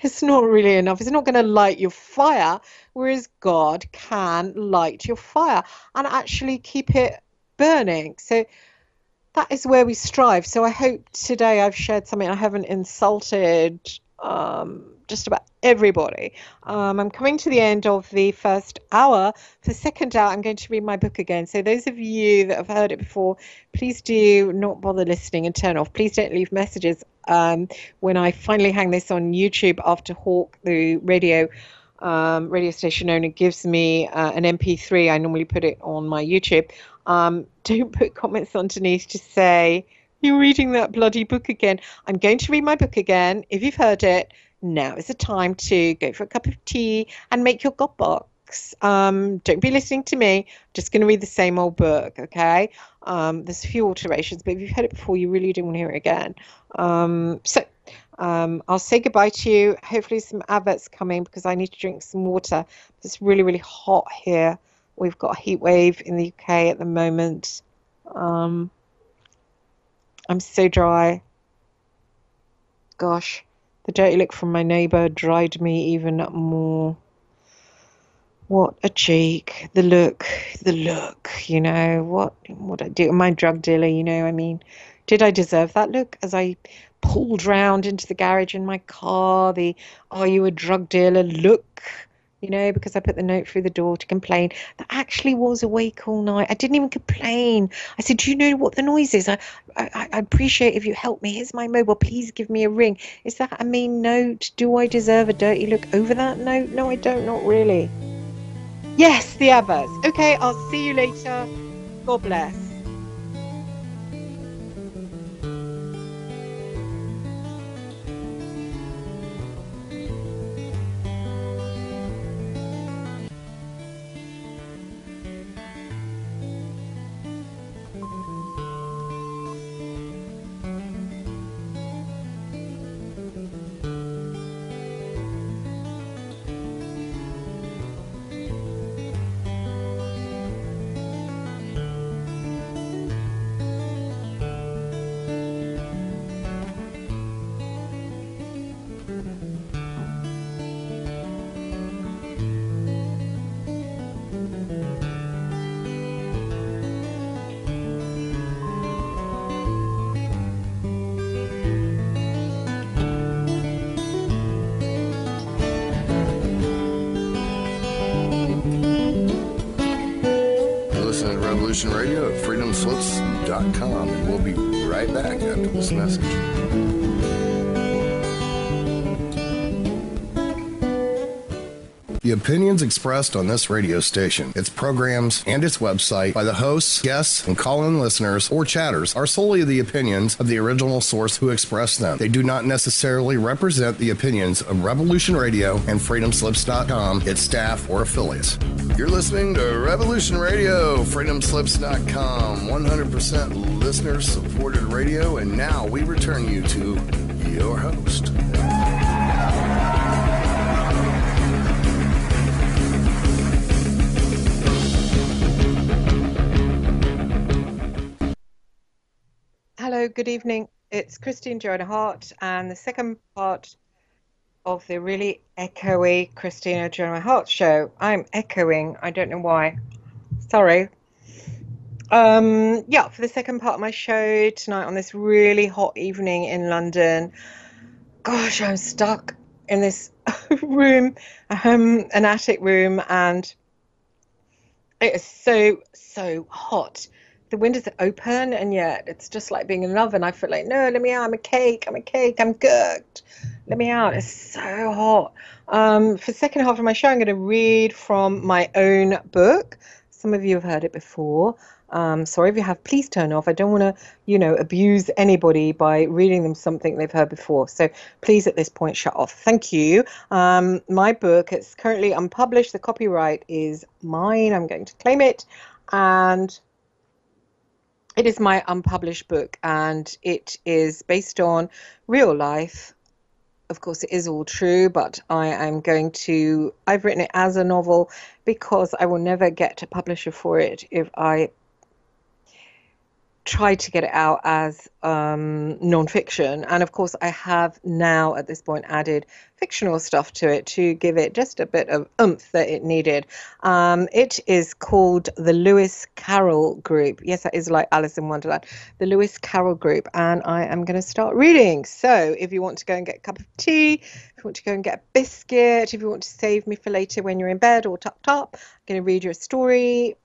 [SPEAKER 2] it's not really enough. It's not going to light your fire, whereas God can light your fire and actually keep it burning. So that is where we strive. So I hope today I've shared something. I haven't insulted just about everybody. I'm coming to the end of the first hour. For the second hour, I'm going to read my book again. So those of you that have heard it before, please do not bother listening and turn off. Please don't leave messages when I finally hang this on YouTube after Hawk, the radio station owner, gives me an MP3. I normally put it on my YouTube. Don't put comments underneath to say, you're reading that bloody book again. I'm going to read my book again. If you've heard it, now is the time to go for a cup of tea and make your God box. Don't be listening to me. I'm just going to read the same old book, okay? There's a few alterations, but if you've heard it before, you really don't want to hear it again. I'll say goodbye to you. Hopefully some adverts coming because I need to drink some water. It's really, really hot here. We've got a heat wave in the UK at the moment. I'm so dry. Gosh, the dirty look from my neighbour dried me even more. What a cheek. The look, you know, what I do. Am I a drug dealer, you know, I mean, did I deserve that look as I pulled round into the garage in my car, the are you a drug dealer look, you know, because I put the note through the door to complain that I actually was awake all night. I didn't even complain. I said, do you know what the noise is? I appreciate if you help me. Here's my mobile. Please give me a ring. Is that a mean note? Do I deserve a dirty look over that note? No, I don't, not really. Yes, the others. Okay, I'll see you later. God bless.
[SPEAKER 1] Radio at freedomslips.com, and we'll be right back after this message. The opinions expressed on this radio station, its programs, and its website by the hosts, guests, and call-in listeners or chatters are solely the opinions of the original source who expressed them. They do not necessarily represent the opinions of Revolution Radio and freedomslips.com, its staff, or affiliates. You're listening to Revolution Radio, freedomslips.com, 100% listener-supported radio, and now we return you to your host.
[SPEAKER 2] Hello, good evening. It's Christine Joanna Hart, and the second part of the really echoey Christina Joanna Hart show. I'm echoing. I don't know why. Sorry. Yeah, for the second part of my show tonight on this really hot evening in London. Gosh, I'm stuck in this room, an attic room, and it is so hot. the windows are open, and yet it's just like being in an oven. I feel like, no, let me out. I'm a cake. I'm cooked. Let me out. It's so hot. For the second half of my show, I'm going to read from my own book. Some of you have heard it before. Sorry if you have, please turn off. I don't want to, abuse anybody by reading them something they've heard before. So please, at this point, shut off. Thank you. My book, it's currently unpublished. The copyright is mine. I'm going to claim it. And it is my unpublished book, and it is based on real life. Of course, it is all true, but I've written it as a novel because I will never get a publisher for it if I try to get it out as non-fiction. And of course, I have now at this point added fictional stuff to it to give it just a bit of oomph that it needed. It is called the Lewis Carroll Group. Yes, that is like Alice in Wonderland. The Lewis Carroll Group. And I am going to start reading. So if you want to go and get a cup of tea, if you want to go and get a biscuit, if you want to save me for later when you're in bed or tucked up, I'm going to read you a story.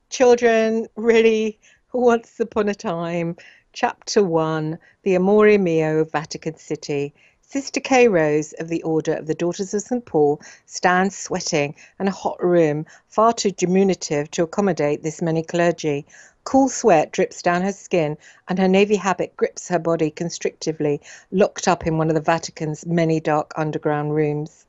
[SPEAKER 2] Children, really, once upon a time, Chapter 1, The Amore Mio of Vatican City. Sister K. Rose of the Order of the Daughters of St. Paul stands sweating in a hot room far too diminutive to accommodate this many clergy. Cool sweat drips down her skin, and her navy habit grips her body constrictively, locked up in one of the Vatican's many dark underground rooms.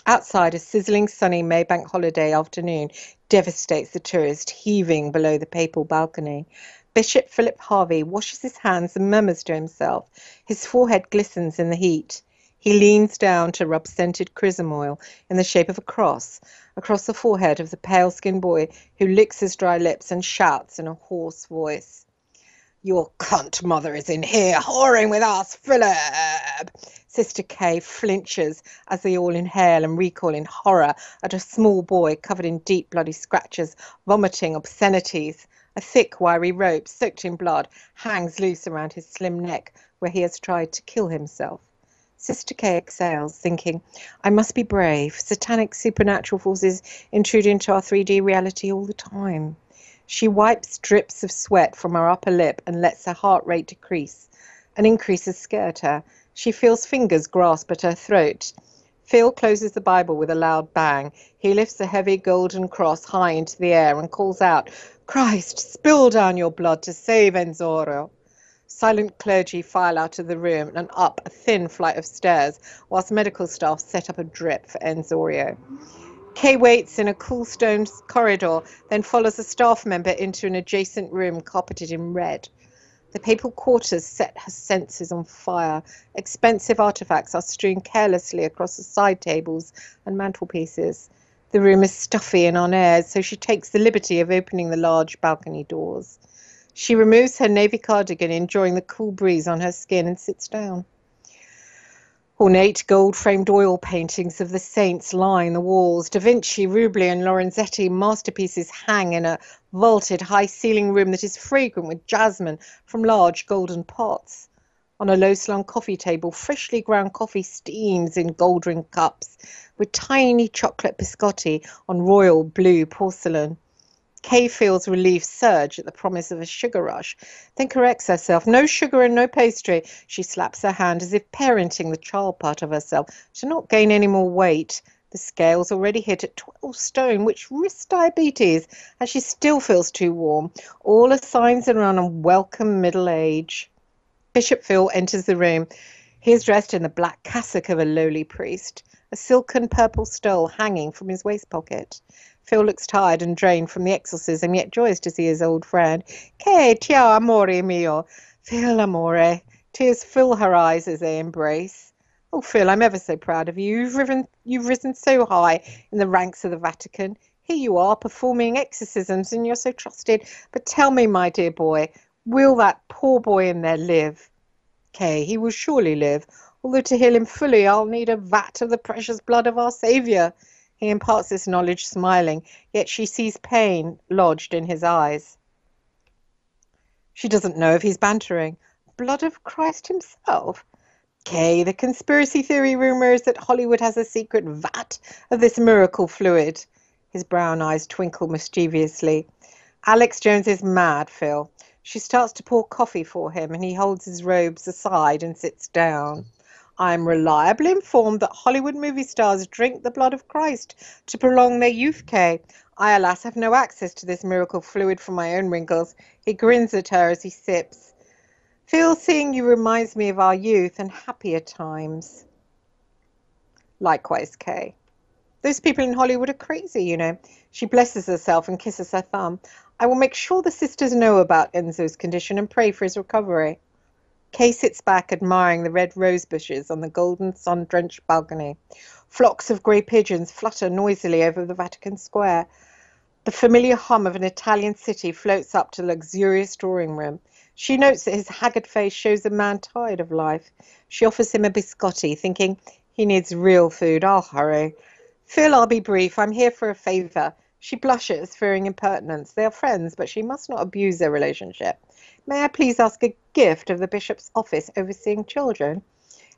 [SPEAKER 2] Outside, a sizzling sunny Maybank holiday afternoon devastates the tourist heaving below the papal balcony. Bishop Philip Harvey washes his hands and murmurs to himself. His forehead glistens in the heat. He leans down to rub scented chrism oil in the shape of a cross across the forehead of the pale-skinned boy who licks his dry lips and shouts in a hoarse voice. Your cunt mother is in here, whoring with us, Philip! Sister Kay flinches as they all inhale and recoil in horror at a small boy covered in deep bloody scratches, vomiting obscenities. A thick, wiry rope, soaked in blood, hangs loose around his slim neck where he has tried to kill himself. Sister Kay exhales, thinking, I must be brave. Satanic supernatural forces intrude into our 3D reality all the time. She wipes drips of sweat from her upper lip and lets her heart rate decrease. An increase has scared her. She feels fingers grasp at her throat. Phil closes the Bible with a loud bang. He lifts a heavy golden cross high into the air and calls out, Christ, spill down your blood to save Enzoro. Silent clergy file out of the room and up a thin flight of stairs, whilst medical staff set up a drip for Enzorio. Kay waits in a cool stone corridor, then follows a staff member into an adjacent room carpeted in red. The papal quarters set her senses on fire. Expensive artifacts are strewn carelessly across the side tables and mantelpieces. The room is stuffy and on air, so she takes the liberty of opening the large balcony doors. She removes her navy cardigan, enjoying the cool breeze on her skin, and sits down. Ornate gold-framed oil paintings of the saints line the walls. Da Vinci, Rubli and Lorenzetti masterpieces hang in a vaulted high-ceiling room that is fragrant with jasmine from large golden pots. On a low-slung coffee table, freshly ground coffee steams in gold-rimmed cups with tiny chocolate biscotti on royal blue porcelain. Kay feels relief surge at the promise of a sugar rush, then corrects herself. No sugar and no pastry. She slaps her hand as if parenting the child part of herself to not gain any more weight. The scales already hit at 12 stone, which risks diabetes, and she still feels too warm. All the signs are on a welcome middle age. Bishop Phil enters the room. He is dressed in the black cassock of a lowly priest, a silken purple stole hanging from his waist pocket. Phil looks tired and drained from the exorcism, yet joyous to see his old friend. Che ti amore mio. Phil, amore. Tears fill her eyes as they embrace. Oh, Phil, I'm ever so proud of you. You've risen so high in the ranks of the Vatican. Here you are, performing exorcisms, and you're so trusted. But tell me, my dear boy, will that poor boy in there live? Kay, he will surely live. Although to heal him fully, I'll need a vat of the precious blood of our Saviour. He imparts this knowledge smiling, yet she sees pain lodged in his eyes. She doesn't know if he's bantering. Blood of Christ himself? Kay, the conspiracy theory rumour is that Hollywood has a secret vat of this miracle fluid. His brown eyes twinkle mischievously. Alex Jones is mad, Phil. She starts to pour coffee for him, and he holds his robes aside and sits down. I am reliably informed that Hollywood movie stars drink the blood of Christ to prolong their youth, Kay. I, alas, have no access to this miracle fluid from my own wrinkles. He grins at her as he sips. Phil, seeing you reminds me of our youth and happier times. Likewise, Kay. Those people in Hollywood are crazy, you know. She blesses herself and kisses her thumb. I will make sure the sisters know about Enzo's condition and pray for his recovery. Kay sits back admiring the red rose bushes on the golden sun-drenched balcony. Flocks of grey pigeons flutter noisily over the Vatican Square. The familiar hum of an Italian city floats up to the luxurious drawing room. She notes that his haggard face shows a man tired of life. She offers him a biscotti, thinking he needs real food. I'll hurry. Phil, I'll be brief. I'm here for a favour. She blushes, fearing impertinence. They are friends, but she must not abuse their relationship. May I please ask a gift of the Bishop's office overseeing children?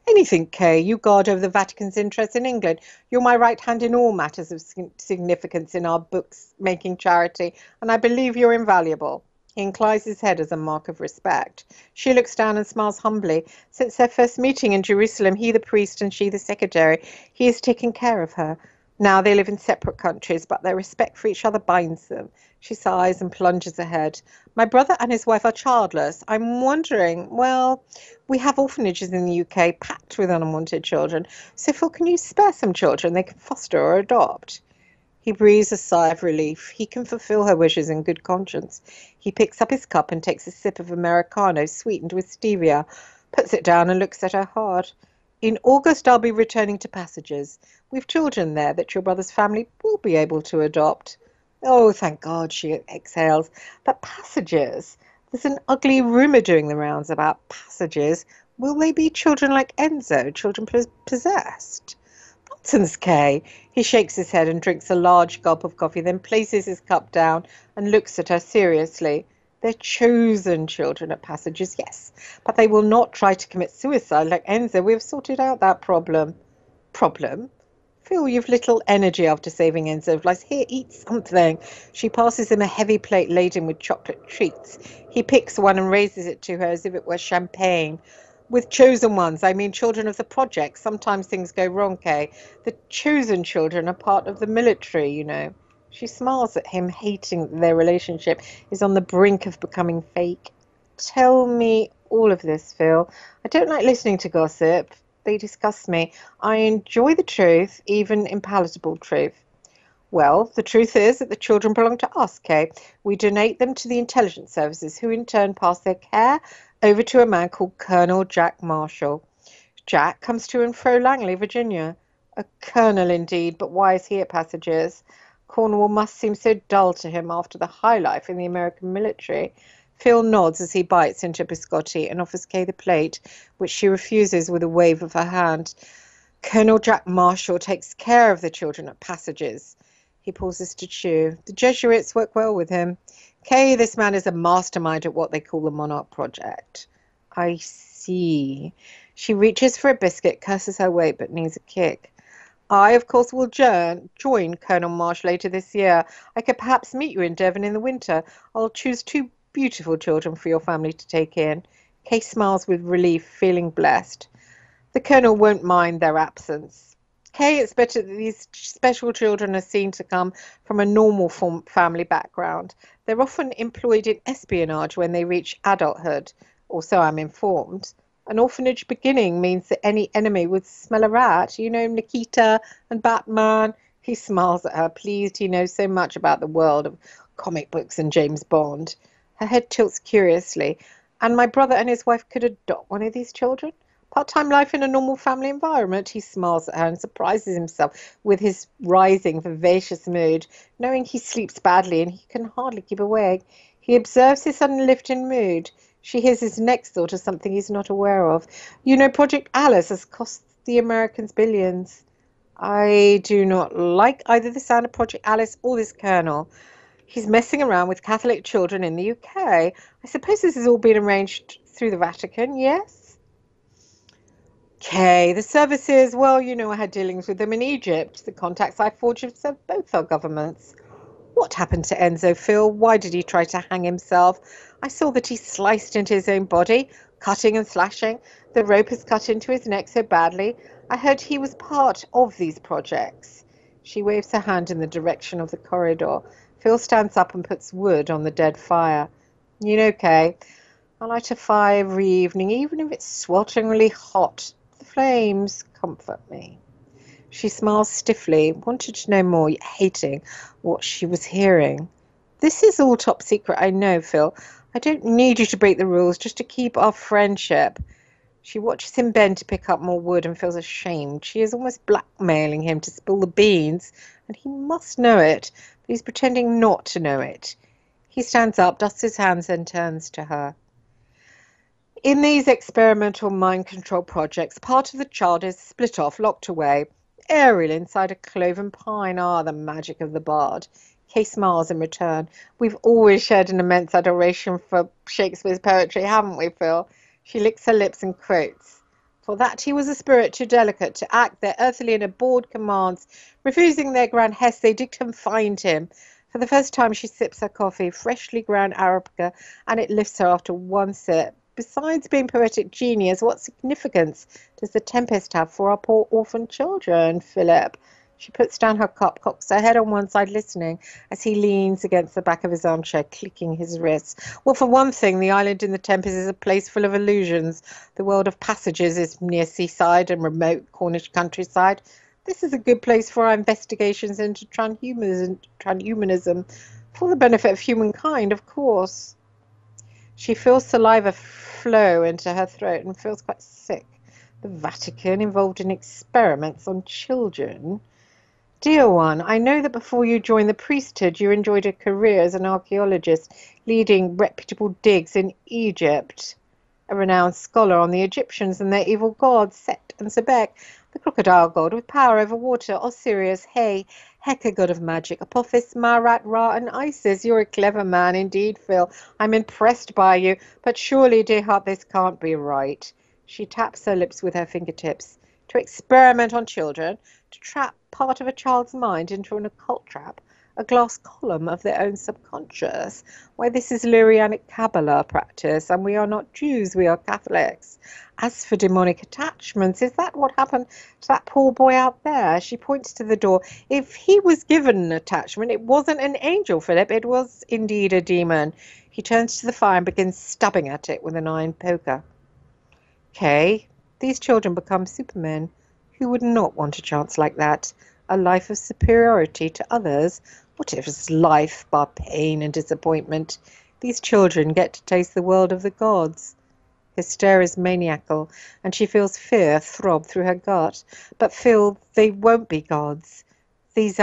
[SPEAKER 2] Anything, Kay. You guard over the Vatican's interests in England. You're my right hand in all matters of significance in our books-making charity, and I believe you're invaluable. He inclines his head as a mark of respect. She looks down and smiles humbly. Since their first meeting in Jerusalem, he the priest and she the secretary, he has taken care of her. Now they live in separate countries, but their respect for each other binds them. She sighs and plunges ahead. My brother and his wife are childless. I'm wondering, well, we have orphanages in the UK packed with unwanted children. So, Phil, can you spare some children they can foster or adopt? He breathes a sigh of relief. He can fulfill her wishes in good conscience. He picks up his cup and takes a sip of Americano sweetened with stevia, puts it down and looks at her hard. In August, I'll be returning to Passages. We've children there that your brother's family will be able to adopt. Oh, thank God, she exhales. But Passages? There's an ugly rumour doing the rounds about Passages. Will they be children like Enzo, children possessed? Nonsense, Kay. He shakes his head and drinks a large gulp of coffee, then places his cup down and looks at her seriously. They're chosen children at Passages, yes, but they will not try to commit suicide like Enzo. We have sorted out that problem. Problem? Phil, you've little energy after saving Enzo's life. Here, eat something. She passes him a heavy plate laden with chocolate treats. He picks one and raises it to her as if it were champagne. With chosen ones, I mean children of the project. Sometimes things go wrong, Kay. The chosen children are part of the military, you know. She smiles at him, hating that their relationship is on the brink of becoming fake. Tell me all of this, Phil. I don't like listening to gossip. They disgust me. I enjoy the truth, even impalatable truth. Well, the truth is that the children belong to us, Kay. We donate them to the intelligence services, who in turn pass their care over to a man called Colonel Jack Marshall. Jack comes to and fro Langley, Virginia. A colonel indeed, but why is he at Passages? Cornwall must seem so dull to him after the high life in the American military. Phil nods as he bites into a biscotti and offers Kay the plate, which she refuses with a wave of her hand. Colonel Jack Marshall takes care of the children at Passages. He pauses to chew. The Jesuits work well with him. Kay, this man is a mastermind at what they call the Monarch Project. I see. She reaches for a biscuit, curses her weight, but needs a kick. I, of course, will join Colonel Marsh later this year. I could perhaps meet you in Devon in the winter. I'll choose 2 beautiful children for your family to take in. Kay smiles with relief, feeling blessed. The Colonel won't mind their absence. Kay, it's better that these special children are seen to come from a normal family background. They're often employed in espionage when they reach adulthood, or so I'm informed. An orphanage beginning means that any enemy would smell a rat. You know, Nikita and Batman. He smiles at her, pleased he knows so much about the world of comic books and James Bond. Her head tilts curiously. And my brother and his wife could adopt one of these children? Part-time life in a normal family environment? He smiles at her and surprises himself with his rising, vivacious mood, knowing he sleeps badly and he can hardly keep awake. He observes his sudden lift in mood. She hears his next thought as something he's not aware of. You know, Project Alice has cost the Americans billions. I do not like either the sound of Project Alice or this colonel. He's messing around with Catholic children in the UK. I suppose this has all been arranged through the Vatican, yes? Okay, the services, well, you know, I had dealings with them in Egypt. The contacts I forged have served both our governments. What happened to Enzo, Phil? Why did he try to hang himself? I saw that he sliced into his own body, cutting and slashing. The rope is cut into his neck so badly. I heard he was part of these projects. She waves her hand in the direction of the corridor. Phil stands up and puts wood on the dead fire. You know, Kay, I light a fire every evening, even if it's swelteringly hot. The flames comfort me. She smiles stiffly, wanted to know more, yet hating what she was hearing. This is all top secret, I know, Phil. I don't need you to break the rules just to keep our friendship. She watches him bend to pick up more wood and feels ashamed. She is almost blackmailing him to spill the beans, and he must know it, but he's pretending not to know it. He stands up, dusts his hands, and turns to her. In these experimental mind control projects, part of the child is split off, locked away. Ariel inside a cloven pine. Ah, the magic of the bard. Kay smiles in return. We've always shared an immense adoration for Shakespeare's poetry, haven't we, Phil? She licks her lips and quotes. For that he was a spirit too delicate to act their earthly and abhorred commands. Refusing their grand hest, they did confine him. For the first time she sips her coffee, freshly ground Arabica, and it lifts her after one sip. Besides being poetic genius, what significance does the Tempest have for our poor orphan children, Philip? She puts down her cup, cocks her head on one side, listening, as he leans against the back of his armchair, clicking his wrists. Well, for one thing, the island in the Tempest is a place full of illusions. The world of passages is near seaside and remote Cornish countryside. This is a good place for our investigations into transhumanism, for the benefit of humankind, of course. She feels saliva flow into her throat and feels quite sick. The Vatican involved in experiments on children. Dear one, I know that before you joined the priesthood you enjoyed a career as an archaeologist, leading reputable digs in Egypt. A renowned scholar on the Egyptians and their evil gods, Set and Sebek, the crocodile god with power over water, Osiris, Hay, Heka, god of magic, Apophis, Marat, Ra, and Isis. You're a clever man indeed, Phil. I'm impressed by you, but surely, dear heart, this can't be right. She taps her lips with her fingertips. To experiment on children, to trap part of a child's mind into an occult trap, a glass column of their own subconscious. Why, this is Lurianic Kabbalah practice, and we are not Jews, we are Catholics. As for demonic attachments, is that what happened to that poor boy out there? She points to the door. If he was given an attachment, it wasn't an angel, Philip. It was indeed a demon. He turns to the fire and begins stabbing at it with an iron poker. Kay, these children become supermen. Who would not want a chance like that? A life of superiority to others? What is life but pain and disappointment? These children get to taste the world of the gods. Her stare is maniacal, and she feels fear throb through her gut. But Phil, they won't be gods. These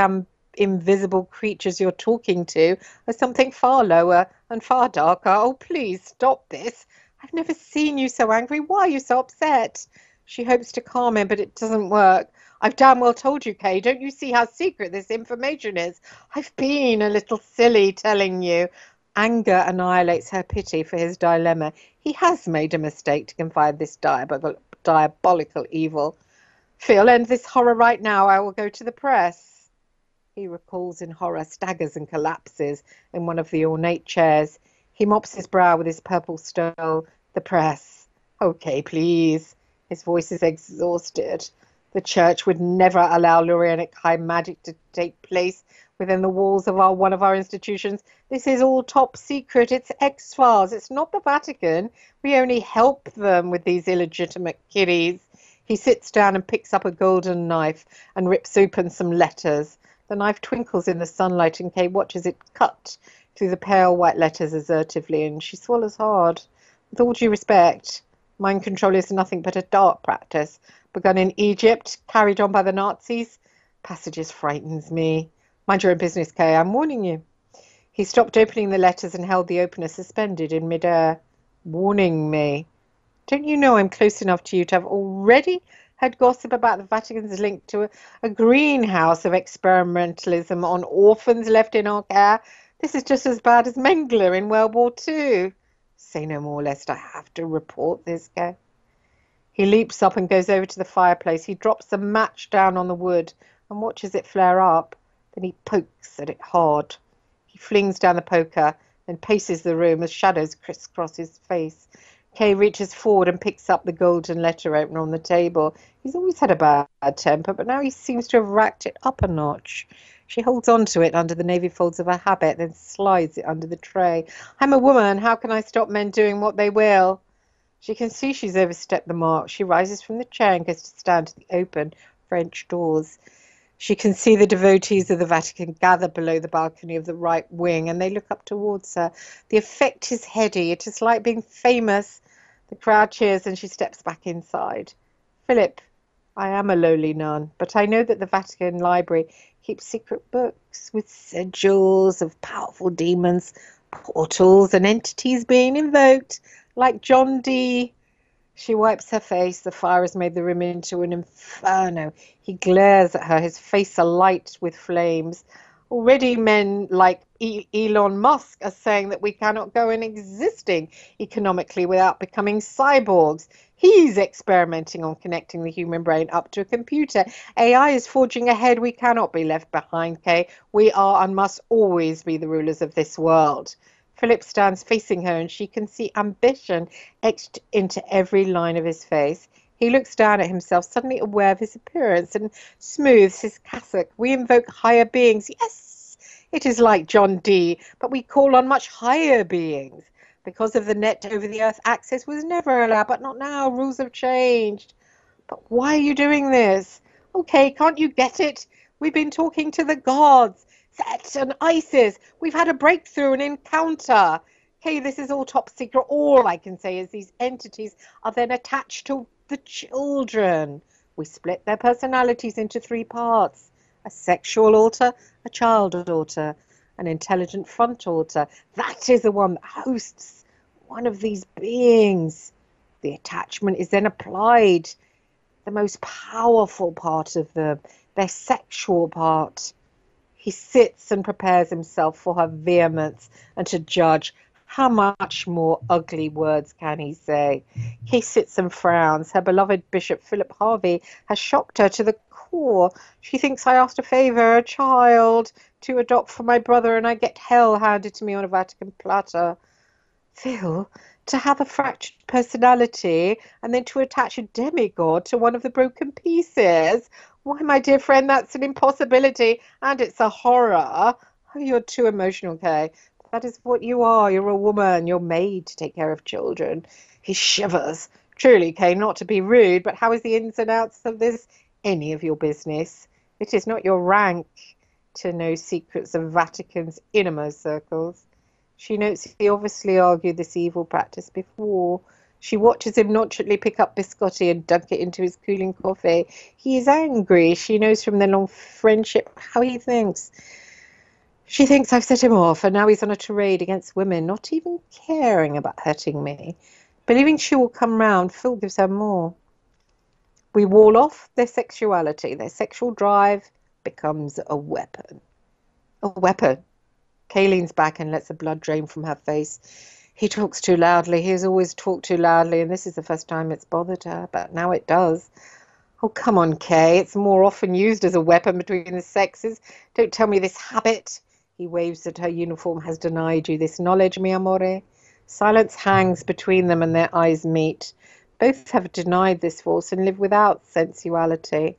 [SPEAKER 2] invisible creatures you're talking to are something far lower and far darker. Oh, please stop this. I've never seen you so angry. Why are you so upset? She hopes to calm him, but it doesn't work. I've damn well told you, Kay. Don't you see how secret this information is? I've been a little silly telling you. Anger annihilates her pity for his dilemma. He has made a mistake to confide this diabolical evil. Phil, end this horror right now. I will go to the press. He recalls in horror, staggers and collapses in one of the ornate chairs. He mops his brow with his purple stole. The press. Okay, please. His voice is exhausted. The church would never allow Lurianic high magic to take place within the walls of one of our institutions. This is all top secret. It's X-Files. It's not the Vatican. We only help them with these illegitimate kiddies. He sits down and picks up a golden knife and rips open some letters. The knife twinkles in the sunlight, and Kay watches it cut through the pale white letters assertively, and she swallows hard. With all due respect, mind control is nothing but a dark practice, begun in Egypt, carried on by the Nazis. Passages frightens me. Mind your own business, Kay, I'm warning you. He stopped opening the letters and held the opener suspended in midair. Warning me. Don't you know I'm close enough to you to have already heard gossip about the Vatican's link to a greenhouse of experimentalism on orphans left in our care? This is just as bad as Mengele in World War II. Say no more, lest I have to report this, Kay. He leaps up and goes over to the fireplace. He drops the match down on the wood and watches it flare up. Then he pokes at it hard. flings down the poker and paces the room as shadows crisscross his face. Kay reaches forward and picks up the golden letter opener on the table. He's always had a bad temper, but now he seems to have racked it up a notch. She holds on to it under the navy folds of her habit, then slides it under the tray. I'm a woman. How can I stop men doing what they will? She can see she's overstepped the mark. She rises from the chair and goes to stand at the open French doors. She can see the devotees of the Vatican gather below the balcony of the right wing, and they look up towards her. The effect is heady. It is like being famous. The crowd cheers, and she steps back inside. Philip, I am a lowly nun, but I know that the Vatican Library keeps secret books with sigils of powerful demons, portals, and entities being invoked, like John Dee. She wipes her face. The fire has made the room into an inferno. He glares at her, his face alight with flames. Already men like Elon Musk are saying that we cannot go on existing economically without becoming cyborgs. He's experimenting on connecting the human brain up to a computer. AI is forging ahead. We cannot be left behind, Kay. We are and must always be the rulers of this world. Philip stands facing her, and she can see ambition etched into every line of his face. He looks down at himself, suddenly aware of his appearance, and smooths his cassock. We invoke higher beings. Yes, it is like John Dee, but we call on much higher beings. Because of the net over the earth, access was never allowed, but not now. Rules have changed. But why are you doing this? Okay, can't you get it? We've been talking to the gods. Set and Isis. We've had a breakthrough, an encounter. Okay, this is all top secret. All I can say is these entities are then attached to the children. We split their personalities into 3 parts. A sexual altar, a child altar, an intelligent front altar. That is the one that hosts one of these beings. The attachment is then applied. The most powerful part of them, their sexual part. He sits and prepares himself for her vehemence and to judge. How much more ugly words can he say? He sits and frowns. Her beloved Bishop Philip Harvey has shocked her to the core. She thinks I asked a favour, a child, to adopt for my brother, and I get hell handed to me on a Vatican platter. Phil, to have a fractured personality and then to attach a demigod to one of the broken pieces. Why, my dear friend, that's an impossibility, and it's a horror. Oh, you're too emotional, Kay. That is what you are. You're a woman. You're made to take care of children. He shivers. Truly, Kay, not to be rude, but how is the ins and outs of this any of your business? It is not your rank to know secrets of Vatican's innermost circles. She notes he obviously argued this evil practice before. She watches him nonchalantly pick up biscotti and dunk it into his cooling coffee. He is angry. She knows from their long friendship how he thinks. She thinks I've set him off, and now he's on a tirade against women, not even caring about hurting me. Believing she will come round, Phil gives her more. We wall off their sexuality. Their sexual drive becomes a weapon. A weapon. Kay leans back and lets the blood drain from her face. He talks too loudly. He has always talked too loudly, and this is the first time it's bothered her, but now it does. Oh, come on, Kay. It's more often used as a weapon between the sexes. Don't tell me this habit. He waves at her uniform has denied you this knowledge, mi amore. Silence hangs between them, and their eyes meet. Both have denied this force and live without sensuality.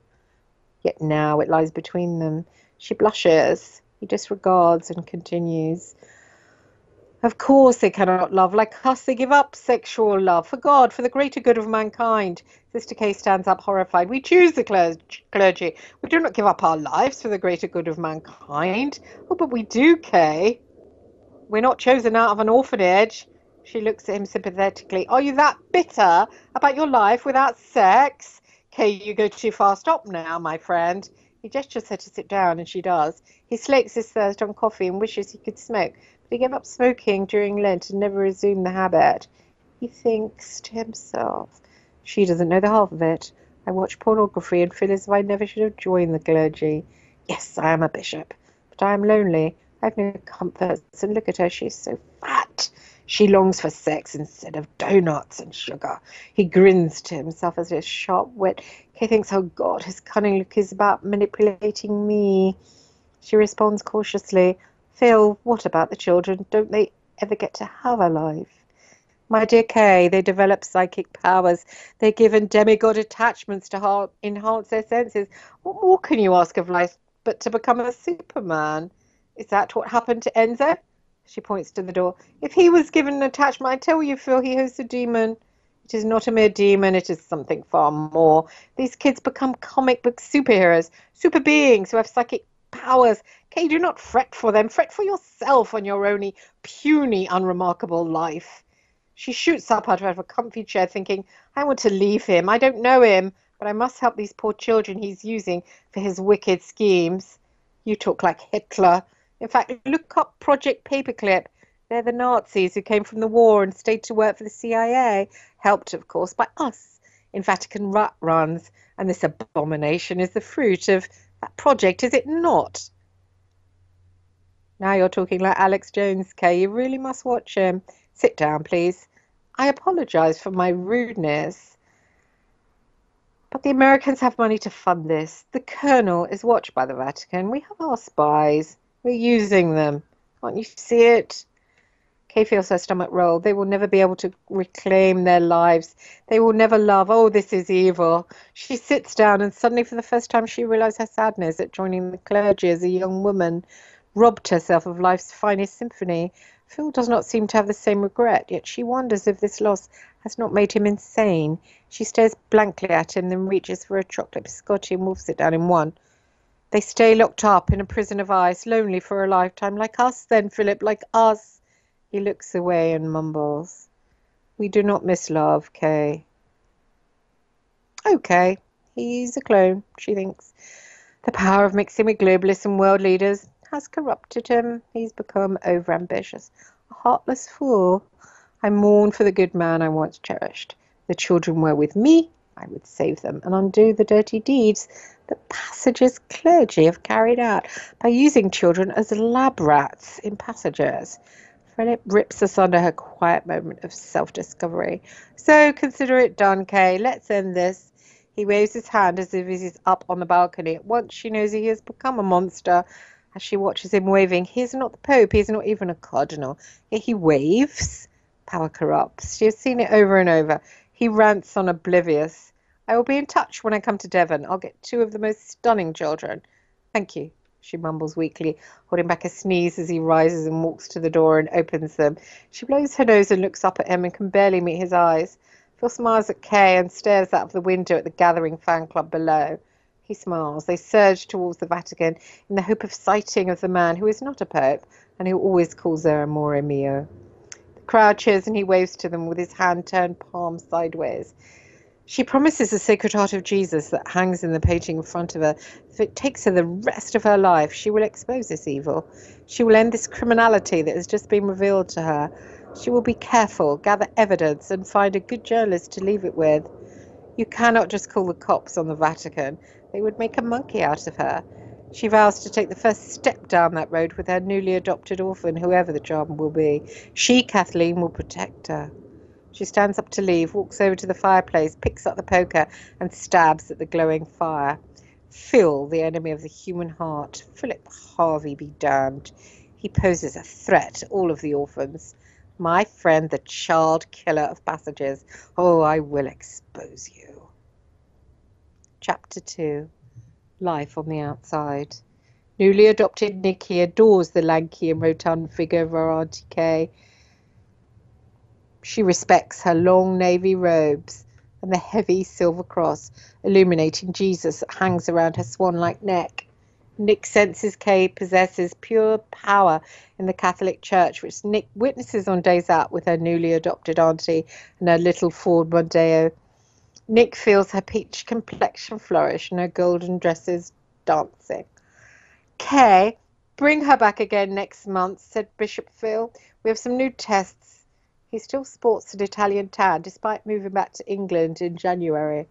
[SPEAKER 2] Yet now it lies between them. She blushes. He disregards and continues. Of course they cannot love like us. They give up sexual love for God, for the greater good of mankind. Sister Kay stands up horrified. We choose the clergy. We do not give up our lives for the greater good of mankind. Oh, but we do, Kay. We're not chosen out of an orphanage. She looks at him sympathetically. Are you that bitter about your life without sex? Kay, you go too far. Stop now, my friend. He gestures her to sit down, and she does. He slakes his thirst on coffee and wishes he could smoke. He gave up smoking during Lent and never resumed the habit. He thinks to himself, she doesn't know the half of it. I watch pornography and feel as if I never should have joined the clergy. Yes, I am a bishop, but I am lonely. I have no comforts, and look at her, she is so fat. She longs for sex instead of donuts and sugar. He grins to himself as his sharp wit. He thinks, oh God, his cunning look is about manipulating me. She responds cautiously, Phil, what about the children? Don't they ever get to have a life? My dear Kay, they develop psychic powers. They're given demigod attachments to enhance their senses. What more can you ask of life but to become a Superman? Is that what happened to Enzo? She points to the door. If he was given an attachment, I tell you, Phil, he hosts a demon. It is not a mere demon, it is something far more. These kids become comic book superheroes, super beings who have psychic powers. Kay, do not fret for them. Fret for yourself on your only puny, unremarkable life. She shoots up out of a comfy chair, thinking, I want to leave him. I don't know him, but I must help these poor children he's using for his wicked schemes. You talk like Hitler. In fact, look up Project Paperclip. They're the Nazis who came from the war and stayed to work for the CIA, helped, of course, by us in Vatican rat runs. And this abomination is the fruit of that project, is it not? Now you're talking like Alex Jones, Kay. You really must watch him. Sit down, please. I apologize for my rudeness. But the Americans have money to fund this. The Colonel is watched by the Vatican. We have our spies. We're using them. Can't you see it? Kay feels her stomach roll. They will never be able to reclaim their lives. They will never love. Oh, this is evil. She sits down and suddenly for the first time she realizes her sadness at joining the clergy as a young woman, robbed herself of life's finest symphony. Phil does not seem to have the same regret, yet she wonders if this loss has not made him insane. She stares blankly at him, then reaches for a chocolate biscotti and wolfs it down in one. They stay locked up in a prison of ice, lonely for a lifetime. Like us then, Philip, like us. He looks away and mumbles. We do not miss love, Kay. Okay, he's a clone, she thinks. The power of mixing with globalists and world leaders has corrupted him. He's become overambitious, a heartless fool. I mourn for the good man I once cherished. The children were with me. I would save them and undo the dirty deeds that passages clergy have carried out by using children as lab rats in passages. Philip rips asunder her quiet moment of self-discovery. So consider it done, Kay. Let's end this. He waves his hand as if he's up on the balcony. At once she knows he has become a monster. As she watches him waving, he is not the Pope, he is not even a cardinal. Yet he waves. Power corrupts. She has seen it over and over. He rants on oblivious. I will be in touch when I come to Devon. I'll get 2 of the most stunning children. Thank you, she mumbles weakly, holding back a sneeze as he rises and walks to the door and opens them. She blows her nose and looks up at him and can barely meet his eyes. Phil smiles at Kay and stares out of the window at the gathering fan club below. He smiles. They surge towards the Vatican in the hope of sighting of the man who is not a pope and who always calls their amore mio. The crowd cheers and he waves to them with his hand turned palm sideways. She promises the Sacred Heart of Jesus that hangs in the painting in front of her. If it takes her the rest of her life, she will expose this evil. She will end this criminality that has just been revealed to her. She will be careful, gather evidence, and find a good journalist to leave it with. You cannot just call the cops on the Vatican. They would make a monkey out of her. She vows to take the first step down that road with her newly adopted orphan, whoever the child will be. She, Kathleen, will protect her. She stands up to leave, walks over to the fireplace, picks up the poker, and stabs at the glowing fire. Phil, the enemy of the human heart. Philip Harvey be damned. He poses a threat to all of the orphans. My friend, the child killer of passages. Oh, I will expose you. Chapter 2. Life on the outside. Newly adopted Nikki adores the lanky and rotund figure of her Auntie Kay. She respects her long navy robes and the heavy silver cross illuminating Jesus that hangs around her swan-like neck. Nick senses Kay possesses pure power in the Catholic Church, which Nick witnesses on days out with her newly adopted auntie and her little Ford Mondeo. Nick feels her peach complexion flourish and her golden dresses dancing. Kay, bring her back again next month, said Bishop Phil. We have some new tests. He still sports an Italian tan, despite moving back to England in January.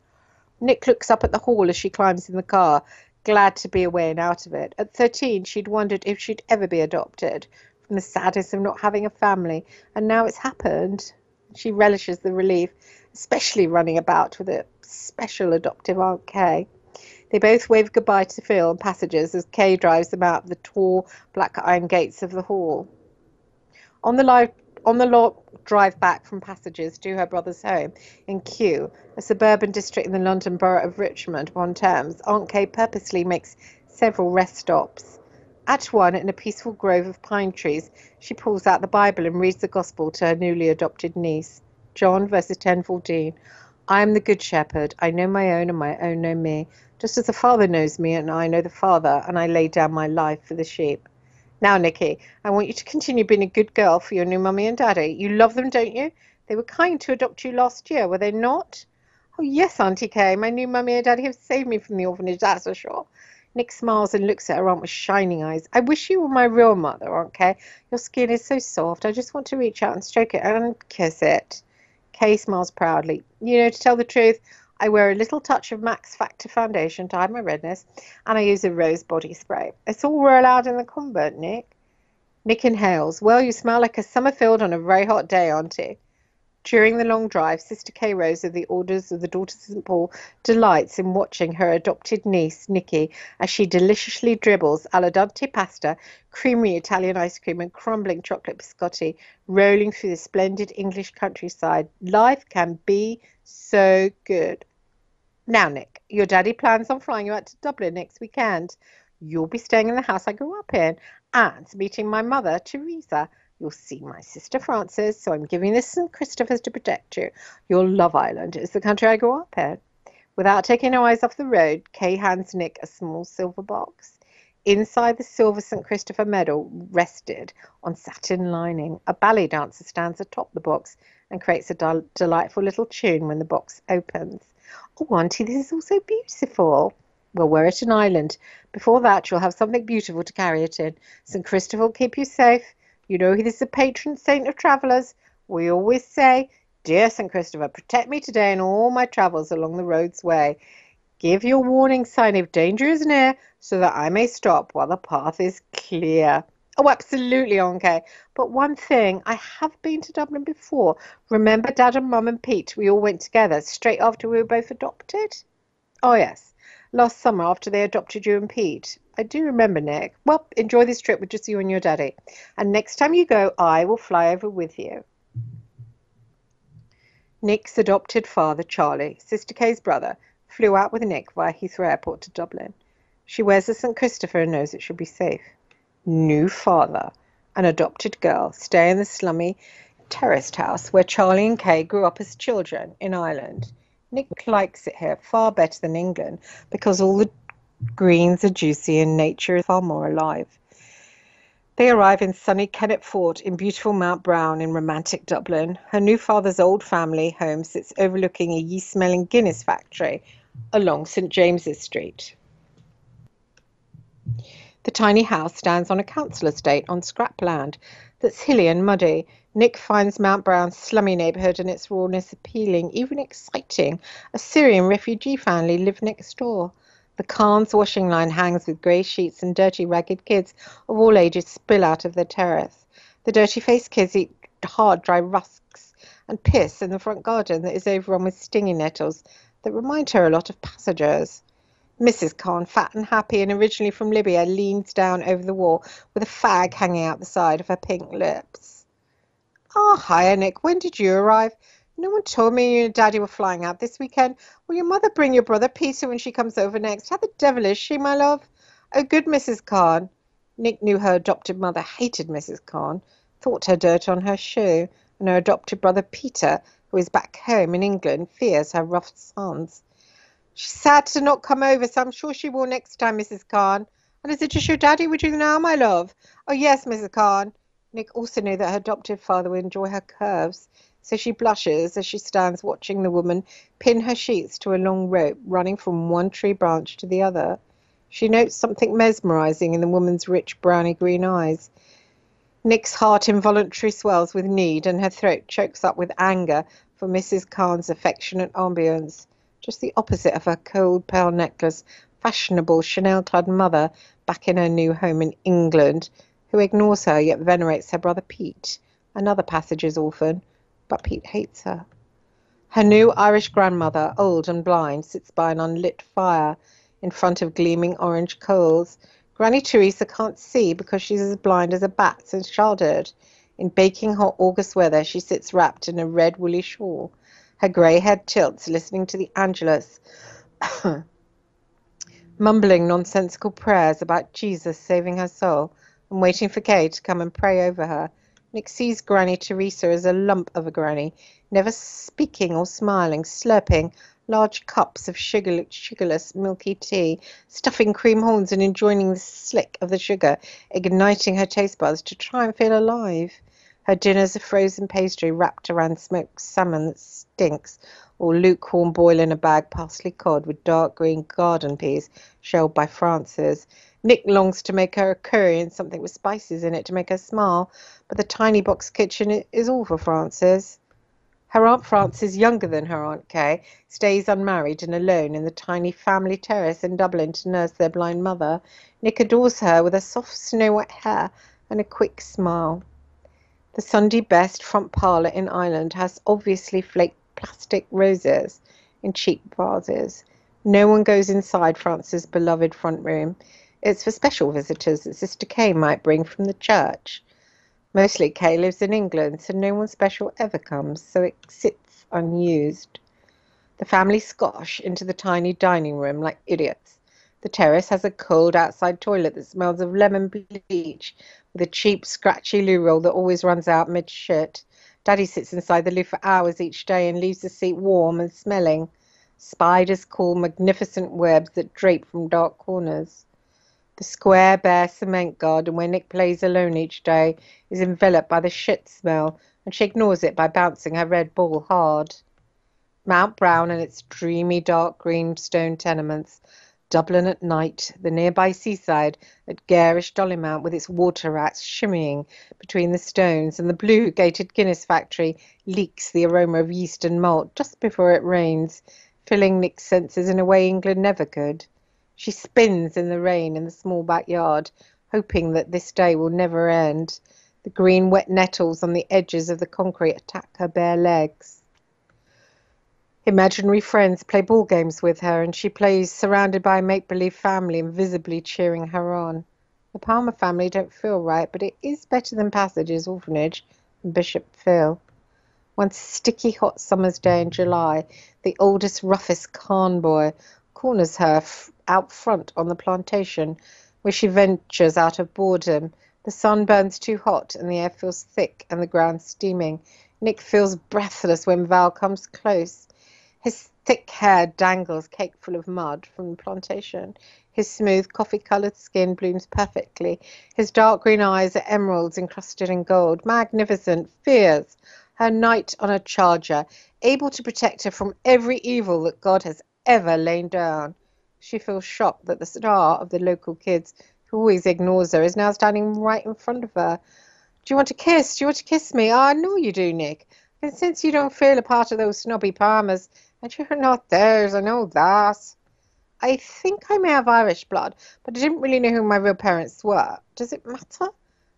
[SPEAKER 2] Nick looks up at the hall as she climbs in the car, glad to be away and out of it. At 13, she'd wondered if she'd ever be adopted, from the sadness of not having a family, and now it's happened. She relishes the relief, especially running about with a special adoptive Aunt Kay. They both wave goodbye to Phil and passengers as Kay drives them out of the tall black iron gates of the hall. On the drive back from Passages to her brother's home in Kew, a suburban district in the London borough of Richmond upon Thames, Aunt Kay purposely makes several rest stops. At one, in a peaceful grove of pine trees, she pulls out the Bible and reads the Gospel to her newly adopted niece. John verses 10:14. I am the good shepherd. I know my own, and my own know me. Just as the Father knows me, and I know the Father, and I lay down my life for the sheep. Now, Nikki, I want you to continue being a good girl for your new mummy and daddy. You love them, don't you? They were kind to adopt you last year, were they not? Oh, yes, Auntie Kay. My new mummy and daddy have saved me from the orphanage, that's for sure. Nick smiles and looks at her aunt with shining eyes. I wish you were my real mother, Aunt Kay. Your skin is so soft. I just want to reach out and stroke it and kiss it. Kay smiles proudly. You know, to tell the truth, I wear a little touch of Max Factor foundation to hide my redness, and I use a rose body spray. It's all we're allowed in the convent, Nick. Nick inhales. Well, you smell like a summer field on a very hot day, Auntie. During the long drive, Sister Kay Rose of the Orders of the Daughters of St. Paul delights in watching her adopted niece, Nikki, as she deliciously dribbles al dente pasta, creamy Italian ice cream, and crumbling chocolate biscotti, rolling through the splendid English countryside. Life can be so good. Now, Nick, your daddy plans on flying you out to Dublin next weekend. You'll be staying in the house I grew up in and meeting my mother, Teresa. You'll see my sister Frances, so I'm giving this St. Christopher's to protect you. You'll love Ireland. It's the country I grew up in. Without taking her eyes off the road, Kay hands Nick a small silver box. Inside the silver St. Christopher medal rested on satin lining. A ballet dancer stands atop the box and creates a delightful little tune when the box opens. Oh, Auntie, this is all so beautiful. Well, wear it in Ireland. Before that, you'll have something beautiful to carry it in. St. Christopher will keep you safe. You know he is the patron saint of travellers. We always say, Dear St. Christopher, protect me today in all my travels along the road's way. Give your warning sign if danger is near, so that I may stop while the path is clear. Oh, absolutely, Aunt Kay. But one thing, I have been to Dublin before. Remember Dad and Mum and Pete? We all went together straight after we were both adopted? Oh, yes. Last summer after they adopted you and Pete. I do remember, Nick. Well, enjoy this trip with just you and your daddy. And next time you go, I will fly over with you. Nick's adopted father, Charlie, Sister Kay's brother, flew out with Nick via Heathrow Airport to Dublin. She wears the St. Christopher and knows it should be safe. New father, an adopted girl, stay in the slummy terraced house where Charlie and Kay grew up as children in Ireland. Nick likes it here far better than England because all the greens are juicy and nature is far more alive. They arrive in sunny Kennet Fort in beautiful Mount Brown in romantic Dublin. Her new father's old family home sits overlooking a yeast-smelling Guinness factory along St. James's Street. The tiny house stands on a council estate on scrap land that's hilly and muddy. Nick finds Mount Brown's slummy neighbourhood and its rawness appealing, even exciting. A Syrian refugee family live next door. The Khan's washing line hangs with grey sheets and dirty, ragged kids of all ages spill out of their terrace. The dirty-faced kids eat hard, dry rusks and piss in the front garden that is overrun with stinging nettles that remind her a lot of Passengers. Mrs. Khan, fat and happy and originally from Libya, leans down over the wall with a fag hanging out the side of her pink lips. Ah, hiya, Nick. When did you arrive? No one told me you and your daddy were flying out this weekend. Will your mother bring your brother Peter when she comes over next? How the devil is she, my love? Oh, good Mrs. Khan. Nick knew her adopted mother hated Mrs. Khan, thought her dirt on her shoe, and her adopted brother Peter, who is back home in England, fears her rough sons. She's sad to not come over, so I'm sure she will next time, Mrs. Khan. And is it just your daddy with you now, my love? Oh, yes, Mrs. Khan. Nick also knew that her adopted father would enjoy her curves, so she blushes as she stands watching the woman pin her sheets to a long rope running from one tree branch to the other. She notes something mesmerizing in the woman's rich browny green eyes. Nick's heart involuntarily swells with need and her throat chokes up with anger for Mrs. Khan's affectionate ambience. Just the opposite of her cold, pale necklace, fashionable, Chanel-clad mother back in her new home in England, who ignores her yet venerates her brother Pete, another Passages orphan, but Pete hates her. Her new Irish grandmother, old and blind, sits by an unlit fire in front of gleaming orange coals. Granny Teresa can't see because she's as blind as a bat since childhood. In baking hot August weather, she sits wrapped in a red woolly shawl. Her grey head tilts, listening to the Angelus, mumbling nonsensical prayers about Jesus saving her soul and waiting for Kay to come and pray over her. Nick sees Granny Teresa as a lump of a granny, never speaking or smiling, slurping large cups of sugarless milky tea, stuffing cream horns and enjoying the slick of the sugar, igniting her taste buds to try and feel alive. Her dinner's a frozen pastry wrapped around smoked salmon that stinks, or lukewarm boil in a bag parsley cod with dark green garden peas shelled by Frances. Nick longs to make her a curry and something with spices in it to make her smile, but the tiny box kitchen is all for Frances. Her Aunt Frances, younger than her Aunt Kay, stays unmarried and alone in the tiny family terrace in Dublin to nurse their blind mother. Nick adores her with her soft snow-white hair and a quick smile. The Sunday best front parlour in Ireland has obviously flaked plastic roses in cheap vases. No one goes inside Frances' beloved front room. It's for special visitors that Sister Kay might bring from the church. Mostly Kay lives in England, so no one special ever comes, so it sits unused. The family scosh into the tiny dining room like idiots. The terrace has a cold outside toilet that smells of lemon bleach, with a cheap, scratchy loo roll that always runs out mid-shit. Daddy sits inside the loo for hours each day and leaves the seat warm and smelling. Spiders crawl magnificent webs that drape from dark corners. The square, bare cement garden where Nick plays alone each day is enveloped by the shit smell, and she ignores it by bouncing her red ball hard. Mount Brown and its dreamy dark green stone tenements, Dublin at night, the nearby seaside at garish Dollymount with its water rats shimmying between the stones, and the blue gated Guinness factory leaks the aroma of yeast and malt just before it rains, filling Nick's senses in a way England never could. She spins in the rain in the small backyard, hoping that this day will never end. The green wet nettles on the edges of the concrete attack her bare legs. Imaginary friends play ball games with her, and she plays surrounded by a make-believe family invisibly cheering her on. The Palmer family don't feel right, but it is better than Passage's orphanage and Bishop Phil. One sticky hot summer's day in July, the oldest, roughest Khan boy corners her out front on the plantation, where she ventures out of boredom. The sun burns too hot, and the air feels thick and the ground steaming. Nick feels breathless when Val comes close. His thick hair dangles cakeful of mud from the plantation. His smooth, coffee-coloured skin blooms perfectly. His dark green eyes are emeralds encrusted in gold. Magnificent, fierce, her knight on a charger, able to protect her from every evil that God has ever lain down. She feels shocked that the star of the local kids, who always ignores her, is now standing right in front of her. Do you want to kiss? Do you want to kiss me? I know you do, Nick. And since you don't feel a part of those snobby Palmers, and you're not theirs, I know that. I think I may have Irish blood, but I didn't really know who my real parents were. Does it matter?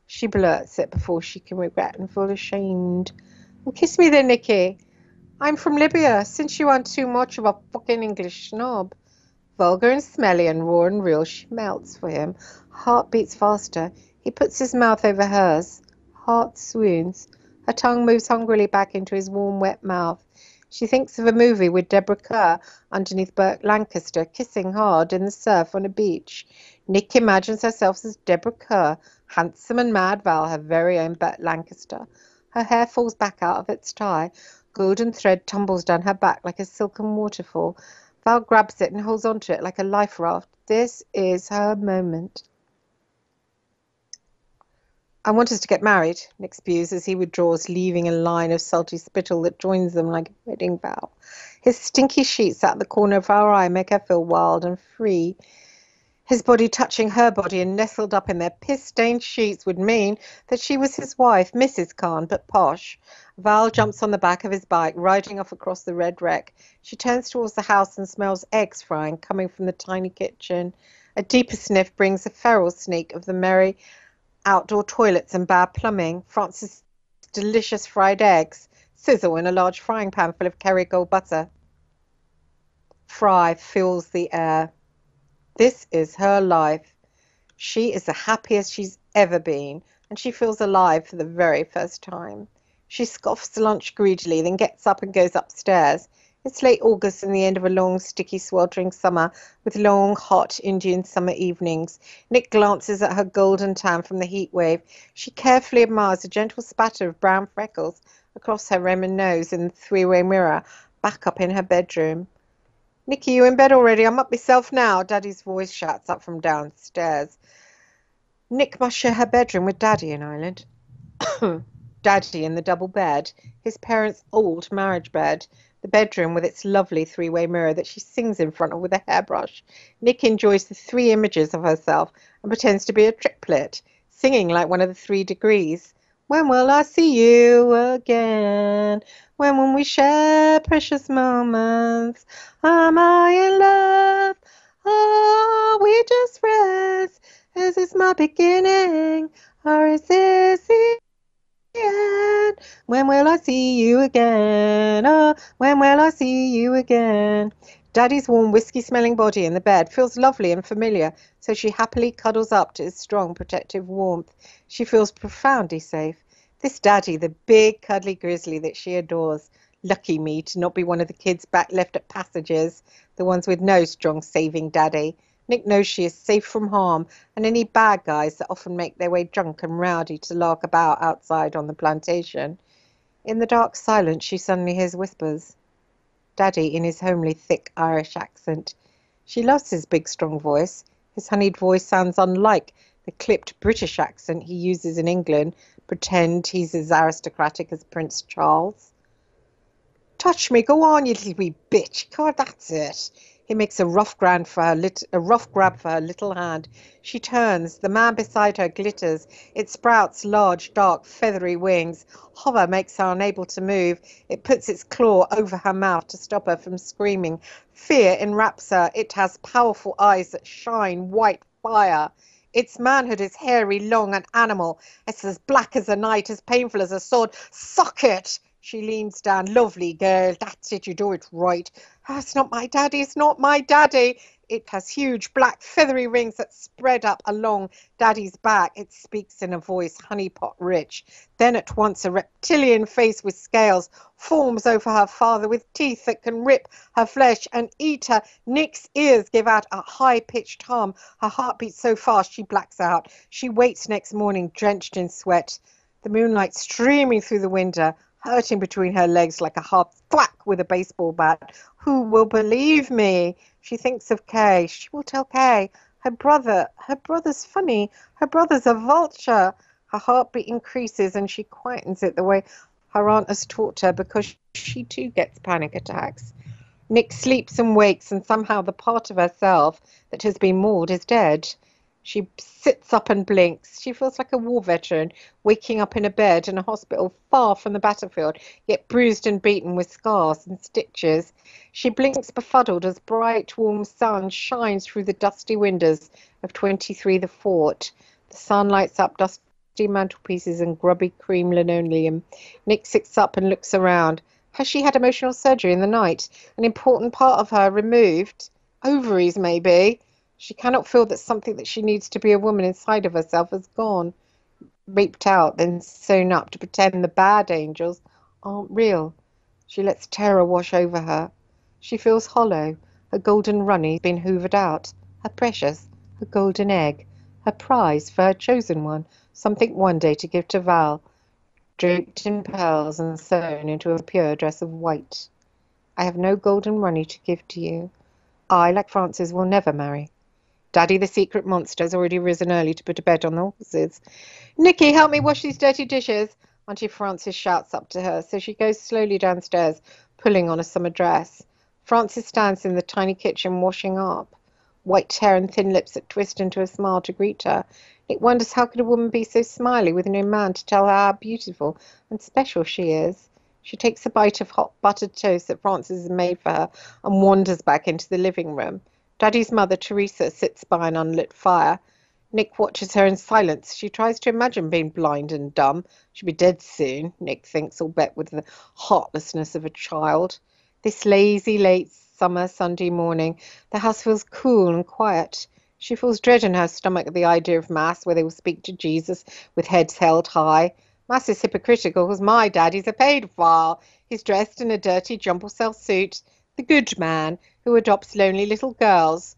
[SPEAKER 2] She blurts it before she can regret and feel ashamed. Well, kiss me then, Nicky. I'm from Libya, since you aren't too much of a fucking English snob. Vulgar and smelly and raw and real, she melts for him. Heart beats faster. He puts his mouth over hers. Heart swoons. Her tongue moves hungrily back into his warm, wet mouth. She thinks of a movie with Deborah Kerr underneath Burt Lancaster, kissing hard in the surf on a beach. Nick imagines herself as Deborah Kerr, handsome and mad Val, her very own Burt Lancaster. Her hair falls back out of its tie. Golden thread tumbles down her back like a silken waterfall. Val grabs it and holds onto it like a life raft. This is her moment. I want us to get married, Nick spews as he withdraws, leaving a line of salty spittle that joins them like a wedding vow. His stinky sheets at the corner of her eye make her feel wild and free. His body touching her body and nestled up in their piss-stained sheets would mean that she was his wife, Mrs. Khan, but posh. Val jumps on the back of his bike, riding off across the red wreck. She turns towards the house and smells eggs frying coming from the tiny kitchen. A deeper sniff brings a feral sneak of the merry outdoor toilets and bad plumbing. Frances' delicious fried eggs sizzle in a large frying pan full of Kerrygold butter. Fry fills the air. This is her life. She is the happiest she's ever been, and she feels alive for the very first time. She scoffs lunch greedily, then gets up and goes upstairs. It's late August and the end of a long, sticky, sweltering summer, with long, hot Indian summer evenings. Nick glances at her golden tan from the heat wave. She carefully admires a gentle spatter of brown freckles across her Roman nose in the three-way mirror back up in her bedroom. Nicky, you in bed already? I'm up myself now, Daddy's voice shouts up from downstairs. Nick must share her bedroom with Daddy in Ireland. Daddy in the double bed, his parents' old marriage bed, the bedroom with its lovely three-way mirror that she sings in front of with a hairbrush. Nick enjoys the three images of herself and pretends to be a triplet, singing like one of the 3 degrees. When will I see you again? When will we share precious moments? Am I in love? Are we just friends? Is this my beginning? Or is this the end? When will I see you again? Oh, when will I see you again? Daddy's warm, whiskey-smelling body in the bed feels lovely and familiar, so she happily cuddles up to his strong, protective warmth. She feels profoundly safe. This Daddy, the big, cuddly grizzly that she adores. Lucky me to not be one of the kids back left at Passages, the ones with no strong saving Daddy. Nick knows she is safe from harm and any bad guys that often make their way drunk and rowdy to lark about outside on the plantation. In the dark silence she suddenly hears whispers. Daddy in his homely, thick Irish accent. She loves his big, strong voice. His honeyed voice sounds unlike the clipped British accent he uses in England. Pretend he's as aristocratic as Prince Charles. Touch me, go on, you little wee bitch. God, that's it. He makes a rough grab for her little hand. She turns. The man beside her glitters. It sprouts large, dark, feathery wings. Horror makes her unable to move. It puts its claw over her mouth to stop her from screaming. Fear enwraps her. It has powerful eyes that shine white fire. Its manhood is hairy, long, and animal. It's as black as the night, as painful as a sword. Suck it! She leans down. Lovely girl. That's it. You do it right. Oh, it's not my daddy. It's not my daddy. It has huge black feathery rings that spread up along Daddy's back. It speaks in a voice honeypot rich. Then at once a reptilian face with scales forms over her father with teeth that can rip her flesh and eat her. Nick's ears give out a high-pitched hum. Her heart beats so fast she blacks out. She wakes next morning drenched in sweat. The moonlight streaming through the window, hurting between her legs like a hard thwack with a baseball bat. Who will believe me? She thinks of Kay. She will tell Kay. Her brother's funny. Her brother's a vulture. Her heartbeat increases and she quietens it the way her aunt has taught her because she too gets panic attacks. Nick sleeps and wakes and somehow the part of herself that has been mauled is dead. She sits up and blinks. She feels like a war veteran, waking up in a bed in a hospital far from the battlefield, yet bruised and beaten with scars and stitches. She blinks befuddled as bright, warm sun shines through the dusty windows of 23 The Fort. The sun lights up dusty mantelpieces and grubby cream linoleum. Nick sits up and looks around. Has she had emotional surgery in the night? An important part of her removed? Ovaries, maybe? She cannot feel that something that she needs to be a woman inside of herself has gone, raped out, then sewn up to pretend the bad angels aren't real. She lets terror wash over her. She feels hollow. Her golden runny's been hoovered out. Her precious, her golden egg, her prize for her chosen one, something one day to give to Val, draped in pearls and sewn into a pure dress of white. I have no golden runny to give to you. I, like Frances, will never marry. Daddy, the secret monster, has already risen early to put a bed on the horses. Nicky, help me wash these dirty dishes. Auntie Frances shouts up to her, so she goes slowly downstairs, pulling on a summer dress. Frances stands in the tiny kitchen washing up, white hair and thin lips that twist into a smile to greet her. Nick wonders how could a woman be so smiley with no man to tell her how beautiful and special she is. She takes a bite of hot buttered toast that Frances has made for her and wanders back into the living room. Daddy's mother, Teresa, sits by an unlit fire. Nick watches her in silence. She tries to imagine being blind and dumb. She'll be dead soon, Nick thinks, albeit with the heartlessness of a child. This lazy, late summer Sunday morning. The house feels cool and quiet. She feels dread in her stomach at the idea of Mass, where they will speak to Jesus with heads held high. Mass is hypocritical because my daddy's a paedophile. He's dressed in a dirty jumble cell suit, the good man who adopts lonely little girls.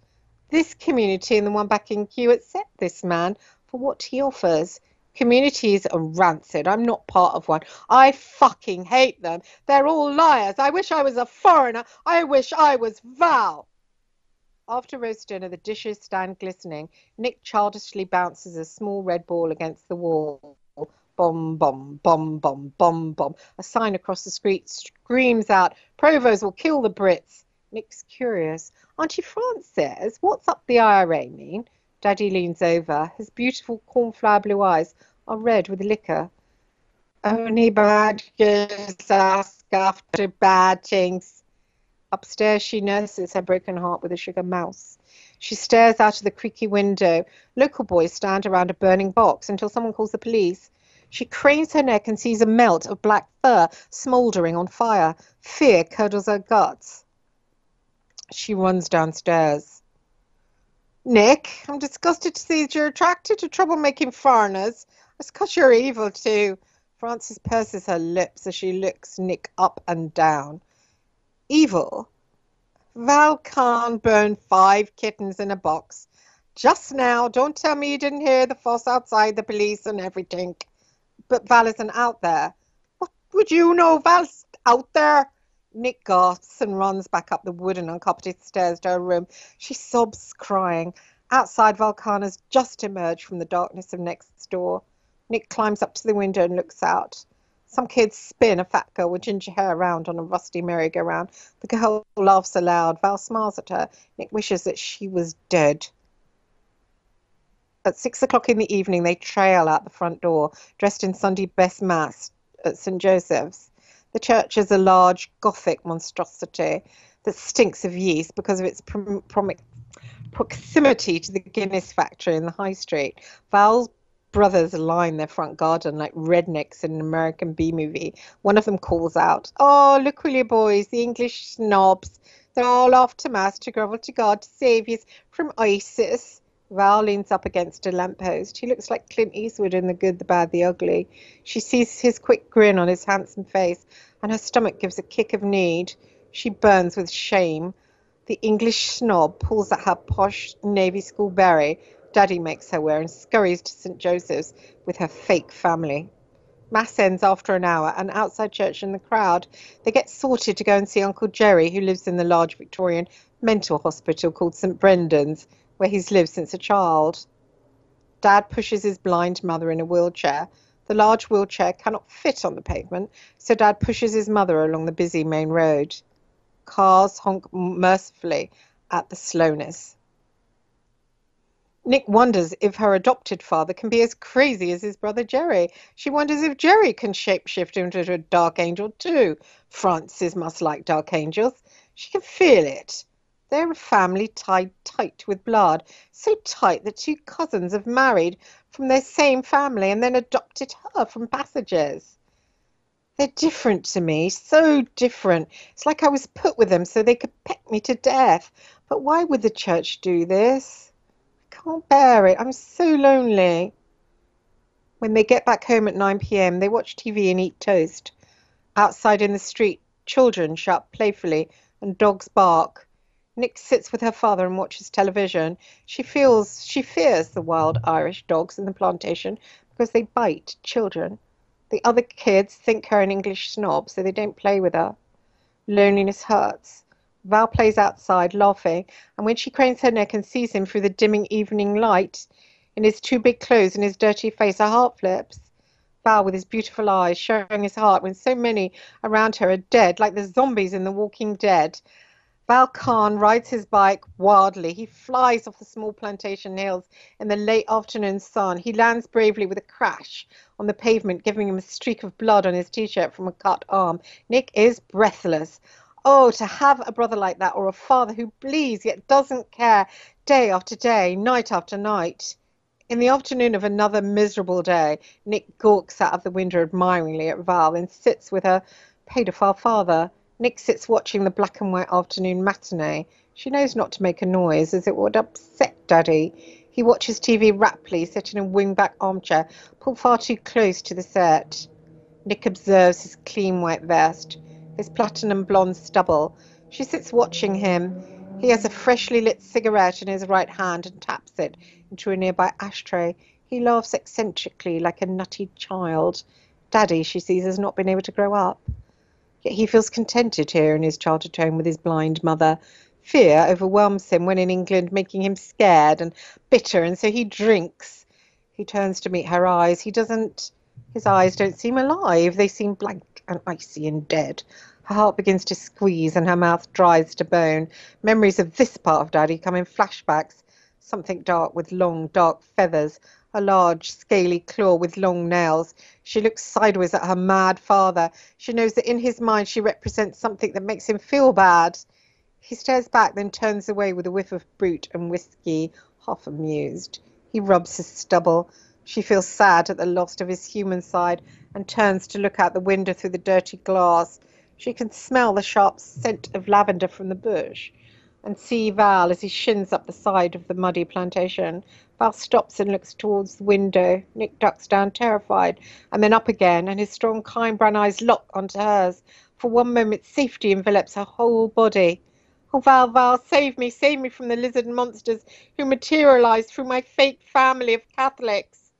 [SPEAKER 2] This community and the one back in Kew accept this man for what he offers. Communities are rancid. I'm not part of one. I fucking hate them. They're all liars. I wish I was a foreigner. I wish I was Val. After roast dinner, the dishes stand glistening. Nick childishly bounces a small red ball against the wall. Bom, bom, bom, bom, bom, bom. A sign across the street screams out, Provost will kill the Brits. Nick's curious. Auntie Frances, what's up the IRA mean? Daddy leans over. His beautiful cornflower blue eyes are red with liquor. Only bad girls ask after bad things. Upstairs, she nurses her broken heart with a sugar mouse. She stares out of the creaky window. Local boys stand around a burning box until someone calls the police. She cranes her neck and sees a melt of black fur smouldering on fire. Fear curdles her guts. She runs downstairs. Nick, I'm disgusted to see that you're attracted to troublemaking foreigners. It's 'cause you're evil too. Frances purses her lips as she looks Nick up and down. Evil? Val Khan burned 5 kittens in a box. Just now, don't tell me you didn't hear the fuss outside, the police and everything. But Val isn't out there. What would you know Val's out there? Nick gasps and runs back up the wooden uncarpeted stairs to her room. She sobs, crying. Outside, Val Khan has just emerged from the darkness of next door. Nick climbs up to the window and looks out. Some kids spin a fat girl with ginger hair around on a rusty merry-go-round. The girl laughs aloud. Val smiles at her. Nick wishes that she was dead. At 6 o'clock in the evening, they trail out the front door, dressed in Sunday best mass at St. Joseph's. The church is a large Gothic monstrosity that stinks of yeast because of its proximity to the Guinness factory in the high street. Val's brothers line their front garden like rednecks in an American B-movie. One of them calls out, "Oh, look, will you boys, the English snobs. They're all off to Mass to grovel to God to save you from ISIS." Val leans up against a lamppost. He looks like Clint Eastwood in The Good, the Bad, the Ugly. She sees his quick grin on his handsome face, and her stomach gives a kick of need. She burns with shame. The English snob pulls at her posh Navy School beret Daddy makes her wear and scurries to St. Joseph's with her fake family. Mass ends after an hour, and outside church in the crowd, they get sorted to go and see Uncle Jerry, who lives in the large Victorian mental hospital called St. Brendan's, where he's lived since a child. Dad pushes his blind mother in a wheelchair. The large wheelchair cannot fit on the pavement, so Dad pushes his mother along the busy main road. Cars honk mercifully at the slowness. Nick wonders if her adopted father can be as crazy as his brother Jerry. She wonders if Jerry can shapeshift into a dark angel too. Frances must like dark angels. She can feel it. They're a family tied tight with blood, so tight that 2 cousins have married from their same family and then adopted her from passages. They're different to me, so different. It's like I was put with them so they could peck me to death. But why would the church do this? I can't bear it. I'm so lonely. When they get back home at 9 p.m., they watch TV and eat toast. Outside in the street, children shout playfully and dogs bark. Nick sits with her father and watches television. She fears the wild Irish dogs in the plantation because they bite children. The other kids think her an English snob, so they don't play with her. Loneliness hurts. Val plays outside, laughing, and when she cranes her neck and sees him through the dimming evening light, in his 2 big clothes and his dirty face, her heart flips. Val, with his beautiful eyes, showing his heart when so many around her are dead, like the zombies in The Walking Dead. Val Khan rides his bike wildly. He flies off the small plantation hills in the late afternoon sun. He lands bravely with a crash on the pavement, giving him a streak of blood on his t-shirt from a cut arm. Nick is breathless. Oh, to have a brother like that, or a father who bleeds yet doesn't care, day after day, night after night. In the afternoon of another miserable day, Nick gawks out of the window admiringly at Val and sits with her paedophile father. Nick sits watching the black and white afternoon matinee. She knows not to make a noise, as it would upset Daddy. He watches TV raptly, sat in a wing-back armchair, pulled far too close to the set. Nick observes his clean white vest, his platinum blonde stubble. She sits watching him. He has a freshly lit cigarette in his right hand and taps it into a nearby ashtray. He laughs eccentrically like a nutty child. Daddy, she sees, has not been able to grow up. Yet he feels contented here in his childhood home with his blind mother. Fear overwhelms him when in England, making him scared and bitter, and so he drinks. He turns to meet her eyes. His eyes don't seem alive. They seem blank and icy and dead. Her heart begins to squeeze and her mouth dries to bone. Memories of this part of Daddy come in flashbacks. Something dark with long, dark feathers. A large, scaly claw with long nails. She looks sideways at her mad father. She knows that in his mind she represents something that makes him feel bad. He stares back, then turns away with a whiff of brute and whiskey, half amused. He rubs his stubble. She feels sad at the loss of his human side and turns to look out the window through the dirty glass. She can smell the sharp scent of lavender from the bush and see Val as he shins up the side of the muddy plantation. Val stops and looks towards the window. Nick ducks down, terrified, and then up again, and his strong, kind brown eyes lock onto hers. For one moment, safety envelops her whole body. Oh, Val, Val, save me from the lizard monsters who materialize through my fake family of Catholics.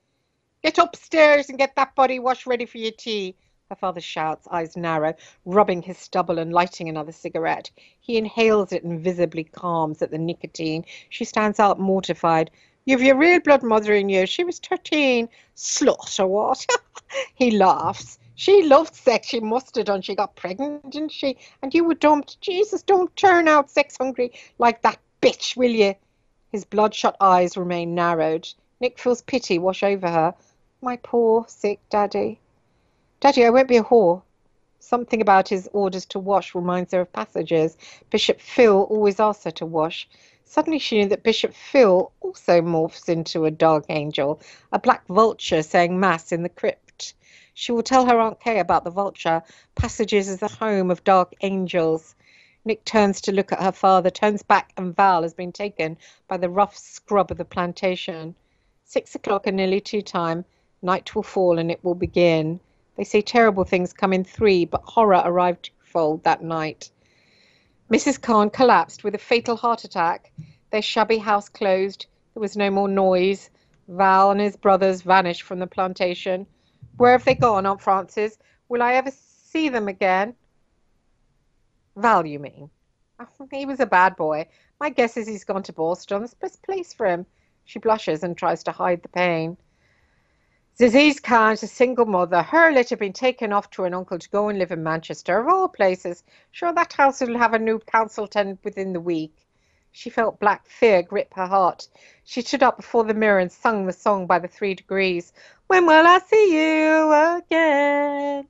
[SPEAKER 2] Get upstairs and get that body wash ready for your tea, her father shouts, eyes narrow, rubbing his stubble and lighting another cigarette. He inhales it and visibly calms at the nicotine. She stands up, mortified. You've your real blood mother in you. She was 13. Slut or what? He laughs. She loved sex. She must have done. She got pregnant, didn't she? And you were dumped. Jesus, don't turn out sex-hungry like that bitch, will you? His bloodshot eyes remain narrowed. Nick feels pity wash over her. My poor, sick Daddy. Daddy, I won't be a whore. Something about his orders to wash reminds her of passages Bishop Phil always asks her to wash. Suddenly she knew that Bishop Phil also morphs into a dark angel, a black vulture saying mass in the crypt. She will tell her Aunt Kay about the vulture. Passages is the home of dark angels. Nick turns to look at her father, turns back, and Val has been taken by the rough scrub of the plantation. 6 o'clock and nearly tea time. Night will fall and it will begin. They say terrible things come in 3, but horror arrived twofold that night. Mrs. Khan collapsed with a fatal heart attack. Their shabby house closed. There was no more noise. Val and his brothers vanished from the plantation. Where have they gone, Aunt Frances? Will I ever see them again? Val, you mean? Oh, he was a bad boy. My guess is he's gone to Boston. It's the best place for him. She blushes and tries to hide the pain. Zizi's Khan is a single mother. Her litter been taken off to an uncle to go and live in Manchester, of all places. Sure, that house will have a new council tenant within the week. She felt black fear grip her heart. She stood up before the mirror and sung the song by the 3 degrees. When will I see you again?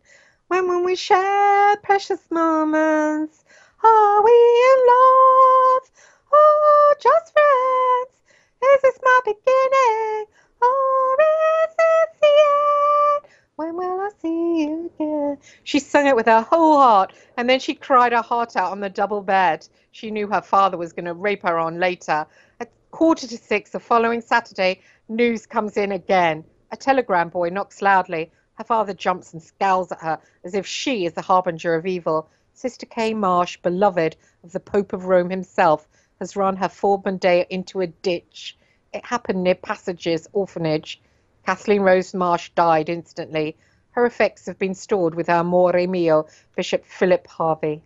[SPEAKER 2] When will we share precious moments? Are we in love? Oh, just friends? Is this my beginning? Or is this the end? When will I see you again? She sung it with her whole heart, and then she cried her heart out on the double bed. She knew her father was going to rape her on later. At 5:45 the following Saturday, news comes in again. A telegram boy knocks loudly. Her father jumps and scowls at her as if she is the harbinger of evil. Sister Kay Marsh, beloved of the Pope of Rome himself, has run her 4 Monday into a ditch. It happened near Passages Orphanage. Kathleen Rose Marsh died instantly. Her effects have been stored with her amore mio, Bishop Philip Harvey.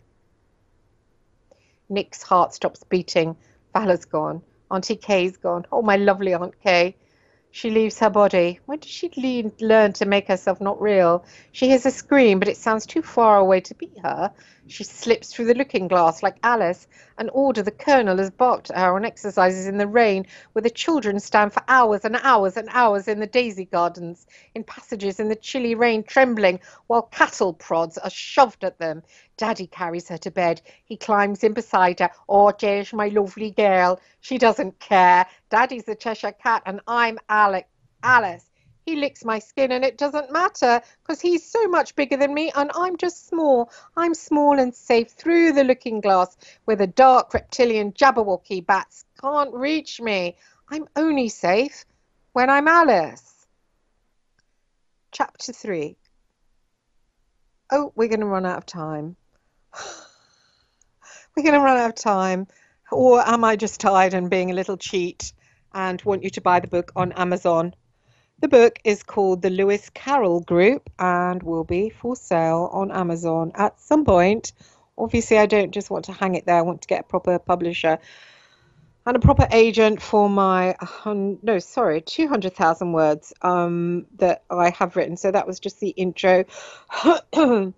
[SPEAKER 2] Nick's heart stops beating. Vala's gone. Auntie Kay's gone. Oh, my lovely Aunt Kay. She leaves her body. When did she learn to make herself not real? She hears a scream, but it sounds too far away to be her. She slips through the looking glass like Alice. An order the colonel has barked at her on exercises in the rain, where the children stand for hours and hours and hours in the daisy gardens, in passages in the chilly rain, trembling, while cattle prods are shoved at them. Daddy carries her to bed. He climbs in beside her. Oh, there's my lovely girl. She doesn't care. Daddy's the Cheshire Cat, and I'm Alice. He licks my skin and it doesn't matter because he's so much bigger than me and I'm just small. I'm small and safe through the looking glass where the dark reptilian Jabberwocky bats can't reach me. I'm only safe when I'm Alice. Chapter 3. Oh, we're going to run out of time. We're going to run out of time. Or am I just tired and being a little cheat and want you to buy the book on Amazon? The book is called The Lewis Carroll Group and will be for sale on Amazon at some point. Obviously, I don't just want to hang it there. I want to get a proper publisher and a proper agent for my 200,000 words that I have written. So that was just the intro. I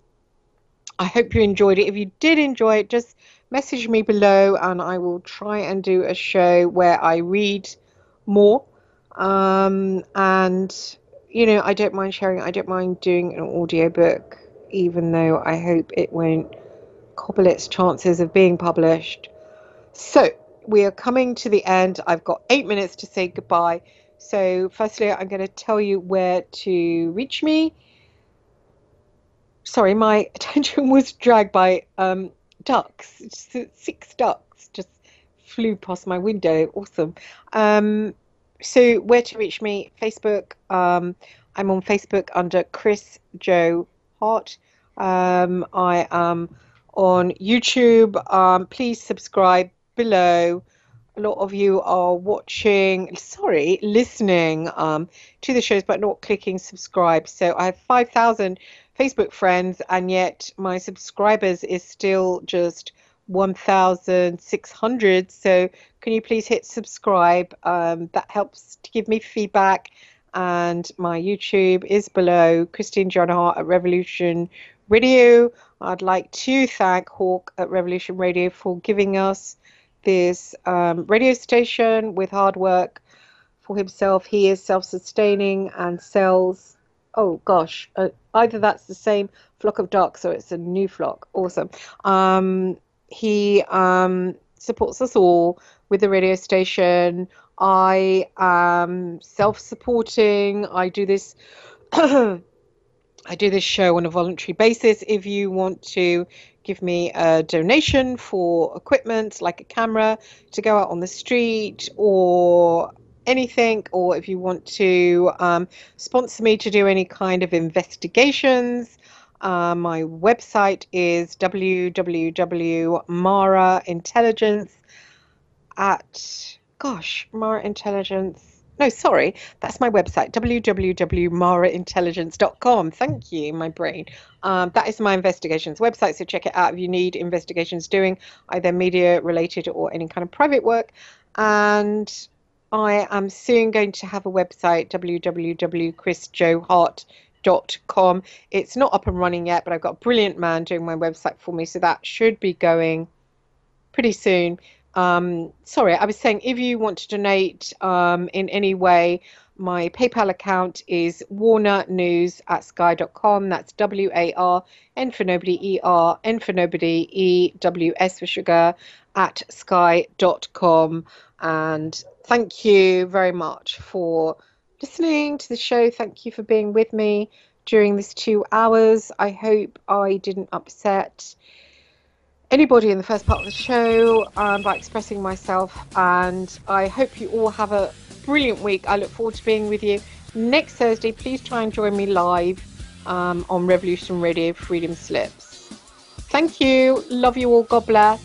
[SPEAKER 2] hope you enjoyed it. If you did enjoy it, just message me below and I will try and do a show where I read more. And you know, I don't mind sharing it. I don't mind doing an audiobook, even though I hope it won't cobble its chances of being published. So we are coming to the end. I've got 8 minutes to say goodbye. So firstly, I'm going to tell you where to reach me. Sorry, my attention was dragged by ducks. 6 ducks just flew past my window. Awesome. So where to reach me? Facebook. I'm on Facebook under Chris J Hart. I am on YouTube. Please subscribe below. A lot of you are listening to the shows, but not clicking subscribe. So I have 5,000 Facebook friends, and yet my subscribers is still just 1,600. So can you please hit subscribe? That helps to give me feedback. And my YouTube is below. Christine Joanna Hart at Revolution Radio. I'd like to thank Hawk at Revolution Radio for giving us this radio station with hard work for himself. He is self-sustaining and sells, oh gosh, either that's the same flock of ducks or it's a new flock. Awesome. He supports us all with the radio station. I am self-supporting. I do this I do this show on a voluntary basis. If you want to give me a donation for equipment like a camera to go out on the street or anything, or if you want to sponsor me to do any kind of investigations, my website is www.maraintelligence that's my website, www.maraintelligence.com. Thank you, my brain. That is my investigations website, so check it out if you need investigations doing either media related or any kind of private work. And I am soon going to have a website, www.chrisjohart.com. It's not up and running yet, but I've got a brilliant man doing my website for me, so that should be going pretty soon. Sorry, I was saying if you want to donate in any way, my PayPal account is warnernews@sky.com. That's WARN for nobody, ERN for nobody, EWS for sugar @sky.com. And thank you very much for listening to the show. Thank you for being with me during this 2 hours. I hope I didn't upset anybody in the first part of the show by expressing myself, and I hope you all have a brilliant week. I look forward to being with you next Thursday. Please try and join me live on Revolution Radio Freedom Slips. Thank you. Love you all. God bless.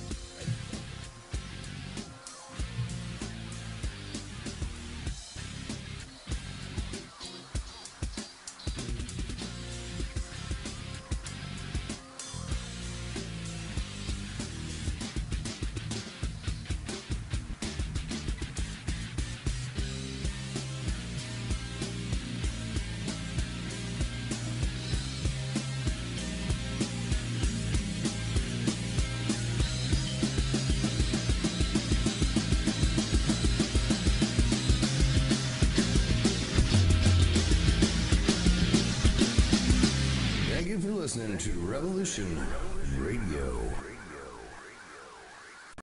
[SPEAKER 1] Listening to Revolution Radio.